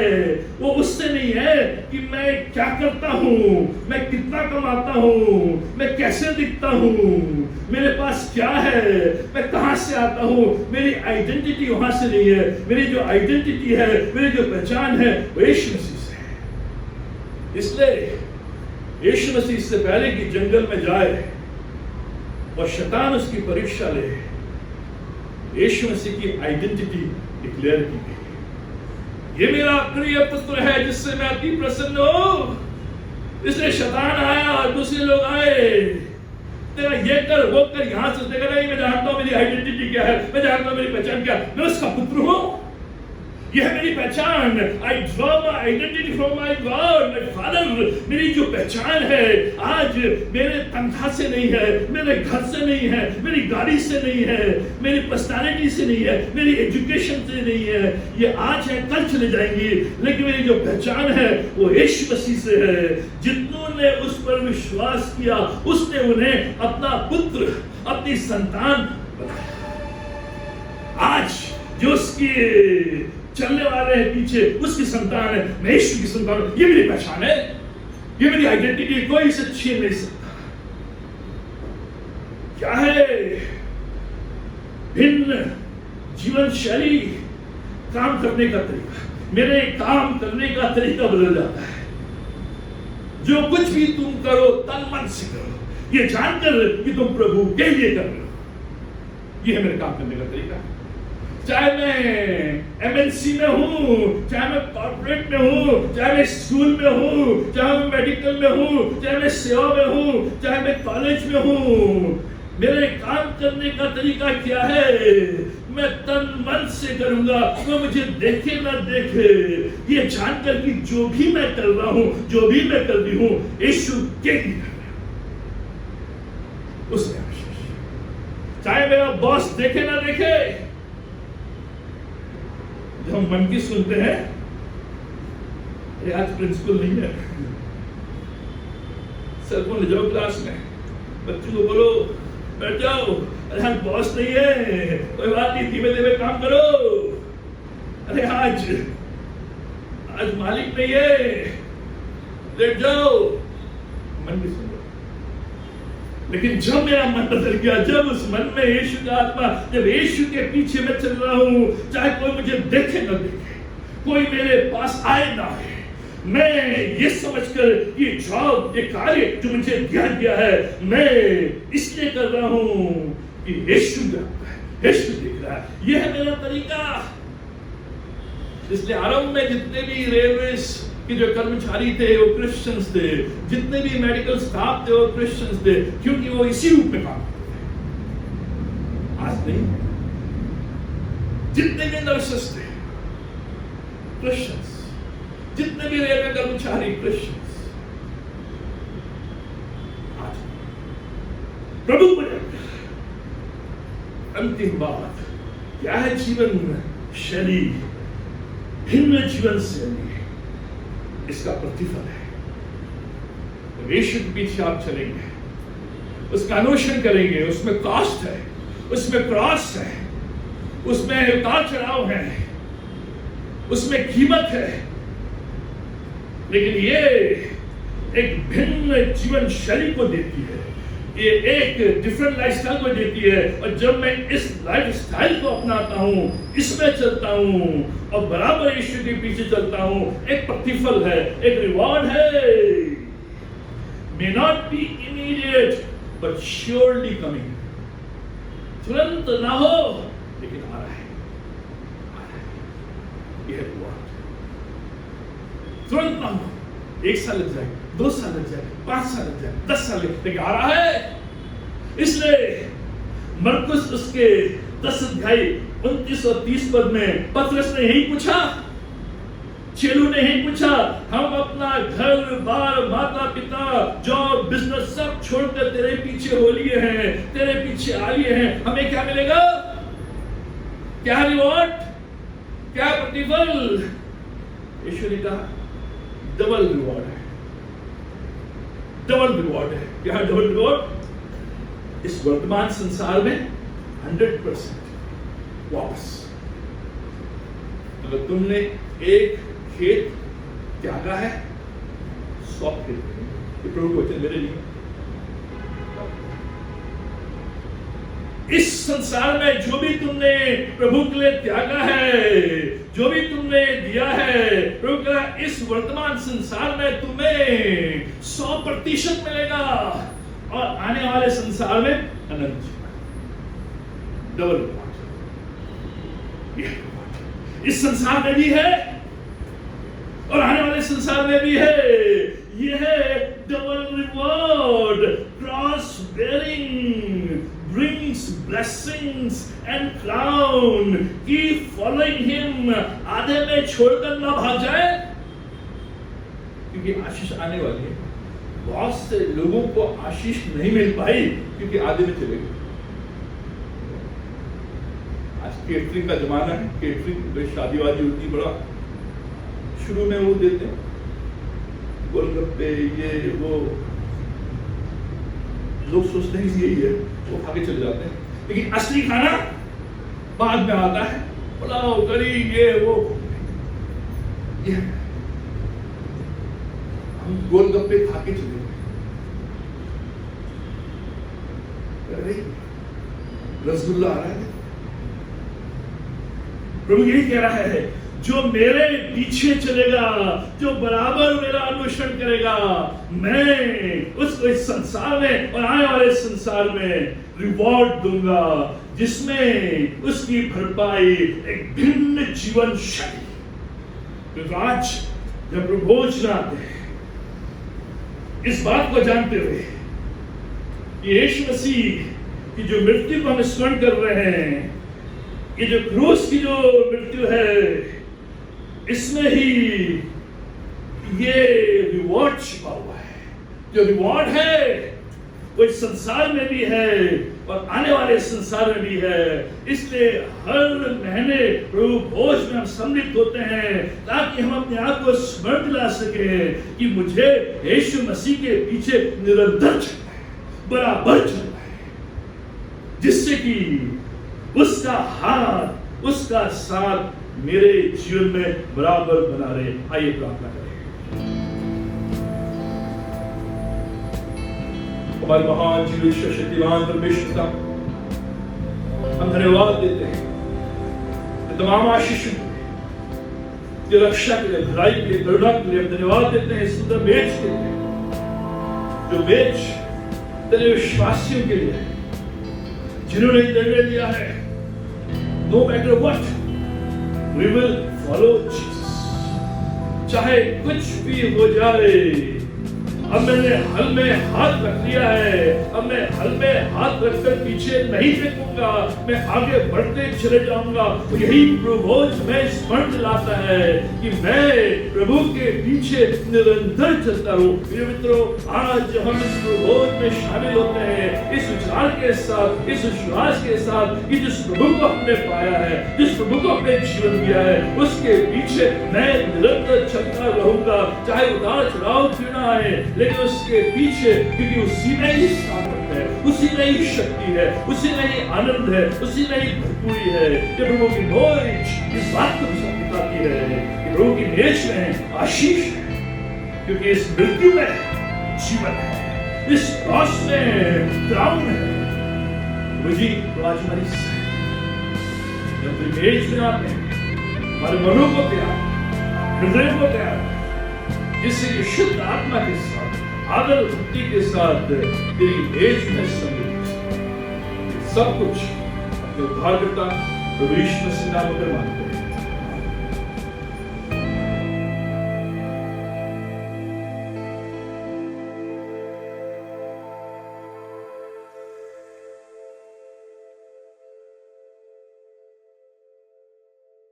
वो उससे नहीं है कि मैं क्या करता हूँ, मैं कितना कमाता हूँ, मैं कैसे दिखता हूँ, मेरे पास क्या है, मैं कहाँ से आता हूँ। मेरी आइडेंटिटी वहां से नहीं है। मेरी जो आइडेंटिटी है, मेरी जो पहचान है वो यीशु मसीह से है। इसलिए यीशु मसीह इससे पहले कि जंगल में जाए और शैतान उसकी परीक्षा ले, यीशु मसीह की आइडेंटिटी डिक्लेयर की गई। ये मेरा प्रिय पुत्र है जिससे मैं अति प्रसन्न हूं। इसलिए शैतान आया और दूसरे लोग आए, तेरा ये कर वो कर, यहां से देखा नहीं, मैं जानता हूं मेरी आइडेंटिटी क्या है, मैं जानता हूं मेरी पहचान क्या है, मैं उसका पुत्र हूं। यह है मेरी पहचान। I draw my identity from my God my father. मेरी जो पहचान है आज मेरे तनख्वाह से नहीं है, मेरे घर से नहीं है, मेरी गाड़ी से नहीं है, मेरी पर्सनालिटी से नहीं है, मेरी एजुकेशन से नहीं है। ये आज है, कल चले जाएंगी, लेकिन मेरी जो पहचान है वो यीशु मसीह से है। जितनों ने उस पर विश्वास किया उसने उन्हें अपना पुत्र, अपनी संतान बनाया। आज जो उसकी चलने वाले हैं पीछे उसकी संतान है, मैं यीशु की संतान हूं। ये मेरी पहचान है, ये मेरी आइडेंटिटी, कोई इसे छीन नहीं सकता। क्या है? भिन्न जीवन शैली, काम करने का तरीका। मेरे काम करने का तरीका बदल जाता है। जो कुछ भी तुम करो तन मन से करो, ये जानकर कि तुम प्रभु के लिए कर रहे हो। ये है मेरे काम करने का तरीका। चाहे मैं एमएनसी में हूं, चाहे मैं कॉर्पोरेट में हूं, चाहे मैं स्कूल में हूं, चाहे मैं मेडिकल में हूं, चाहे मैं सेवा में हूं, चाहे मैं कॉलेज में हूं, मेरे काम करने का तरीका क्या है? मैं तन मन से करूंगा, वो मुझे देखे ना देखे, ये जानकर कि जो भी मैं कर रहा हूं, जो भी मैं कर रही हूं, यीशु के लिए कर रहा हूं। उसने चाहे मेरा बॉस देखे ना देखे, जब हम मन की सुनते हैं, आज प्रिंसिपल नहीं है, सर को ले जाओ क्लास में, बच्चों को बोलो बैठ जाओ, अरे आज बॉस नहीं है, कोई बात नहीं, धीमे धीमे काम करो, अरे आज मालिक नहीं है, लेट जाओ, मन की सुन। लेकिन जब मेरा मन बदल गया, जब उस मन में यीशु का आत्मा, जब यीशु के पीछे मैं चल रहा हूं, चाहे कोई मुझे देखे ना देखे, कोई मेरे पास आए ना आए, मैं ये समझकर ये जॉब, ये कार्य जो मुझे दिया गया है, मैं इसलिए कर रहा हूं कि यीशु जानता है, यीशु देख रहा है। यह है मेरा तरीका। इसलिए आरंभ में जितने भी रेलवेज कि जो कर्मचारी थे वो क्रिश्चियंस थे, जितने भी मेडिकल स्टाफ थे वो क्रिश्चियंस थे, क्योंकि वो इसी रूप में काम करते थे। आज नहीं, जितने भी नर्सेस थे क्रिश्चियंस, जितने भी रेलवे कर्मचारी क्रिश्चियंस। आज प्रभु को अंतिम बात क्या है? जीवन शैली, भिन्न जीवन शैली, इसका प्रतिफल है। यीशु के पीछे आप चलेंगे, उसका अनुसरण करेंगे, उसमें कॉस्ट है, उसमें क्रॉस है, उसमें उतार चढ़ाव है, उसमें कीमत है, लेकिन ये एक भिन्न जीवन शैली को देती है, ये एक डिफरेंट लाइफस्टाइल को देती है। और जब मैं इस लाइफस्टाइल को अपनाता हूं, इसमें चलता हूं और बराबर यीशु के पीछे चलता हूं, एक प्रतिफल है, एक रिवॉर्ड है। May not be immediate but surely coming. तुरंत ना हो लेकिन आ रहा है, यह रिवॉर्ड। तुरंत ना हो, 1 साल लग जाए, 2 साल लग जाए, 5 साल लग जाए, 10 साल लग जाए, आ रहा है। इसलिए मरकुस उसके 10 अध्याय 29 और 30 पद में पतरस ने यही पूछा, चेलों ने यही पूछा, हम अपना घर बार, माता पिता, जॉब, बिजनेस सब छोड़कर तेरे पीछे हो लिए हैं, तेरे पीछे आ लिए हैं, हमें क्या मिलेगा? क्या रिवॉर्ड, क्या प्रतिफल? यीशु ने कहा डबल रिवॉर्ड है, डबल रिवॉर्ड है। क्या डबल रिवॉर्ड? इस वर्तमान संसार में 100% वापस। अगर तुमने एक खेत त्यागा है, 100 खेत, ये प्रभु वचन मेरे लिए। इस संसार में जो भी तुमने प्रभु के लिए त्यागा है, जो भी तुमने दिया है, प्रभु का इस वर्तमान संसार में तुम्हें 100% मिलेगा और आने वाले संसार में अनंत जीवन, डबल रिवॉर्ड। इस संसार में भी है और आने वाले संसार में भी है। यह double reward, cross bearing brings blessings and crown. Keep following him. आधे में छोड़कर ना भाग जाए, क्योंकि आशीष आने वाली है। बहुत से लोगों को आशीष नहीं मिल पाई क्योंकि आधे में चले गए। आज केटरिंग का जमाना है। केटरिंग शादी वादी होती बड़ा, शुरू में वो देते हैं गोलगप्पे, ये वो, लोग सोचते हैं यही है, वो खा के चले जाते हैं, लेकिन असली खाना बाद में आता है। पुलाव, करी, ये वो, ये हम गोलगप्पे खा के चले गए, रसगुल्ला आ रहा है। प्रभु यही कह रहा है, जो मेरे पीछे चलेगा, जो बराबर मेरा अनुसरण करेगा, मैं उसको इस संसार में और आने वाले संसार में रिवॉर्ड दूंगा, जिसमें उसकी भरपाई एक भिन्न जीवन शैली। तो आज जब प्रभु भोज आते हैं, इस बात को जानते हुए कि यीशु मसीह की जो मृत्यु को हम स्मरण कर रहे हैं, ये जो क्रूस की जो मृत्यु है, इसमें ही ये रिवॉर्ड छिपा हुआ है। जो रिवॉर्ड है वो इस संसार में भी है और आने वाले संसार में भी है। इसलिए हर महीने प्रभु भोज में हम सम्मिलित होते हैं, ताकि हम अपने आप को स्मरण दिला सके कि मुझे यीशु मसीह के पीछे निरंतर चलना है, बराबर चलना है, जिससे कि उसका हाथ, उसका साथ मेरे जीवन में बराबर बना रहे। आइए प्रार्थना करें। हमारे महान जीवन शक्तिमान परमेश्वर का हम धन्यवाद देते हैं, तमाम आशीष की रक्षा के लिए, भलाई के लिए, करुणा के लिए हम धन्यवाद देते हैं। सुंदर बेच के लिए, जो बेच तेरे विश्वासियों के लिए, जिन्होंने निर्णय लिया है, no matter what, we will follow Jesus, चाहे कुछ भी हो जाए। अब मैंने हल में हाथ रख लिया है, अब मैं हल में हाथ रखकर पीछे नहीं देखूंगा, मैं आगे बढ़ते चले जाऊंगा। तो यही प्रभु में स्मरण दिलाता है कि मैं प्रभु के पीछे निरंतर चलता रहूं। मेरे मित्रों, आज हम इस प्रभु में शामिल होते हैं, इस विचार के साथ, इस विश्वास के साथ कि जिस प्रभु को हमने पाया है, जिस प्रभु को हमने जीवन दिया है, उसके पीछे मैं निरंतर चलता रहूंगा, चाहे उतार चढ़ाव क्यों ना आए, लेकिन उसके पीछे, क्योंकि उसी में ही सामर्थ है, उसी में ही शक्ति है, उसी में ही आनंद है, उसी में ही भरपूरी है। कि प्रभु की नोच इस बात को बताती है कि प्रभु की नेच में आशीष है, क्योंकि इस मृत्यु में जीवन है, इस क्रॉस में क्राउन है। मुझे तो आज हमारी जब मेज में आते हैं, हमारे मनों को तैयार, हृदय को तैयार, जिससे शुद्ध आत्मा के साथ, आदर भक्ति के साथ तेरी मेज में सम्मिलित सब कुछ अपने उद्धारकर्ता प्रभु यीशु मसीह नाम पर मांगते हैं।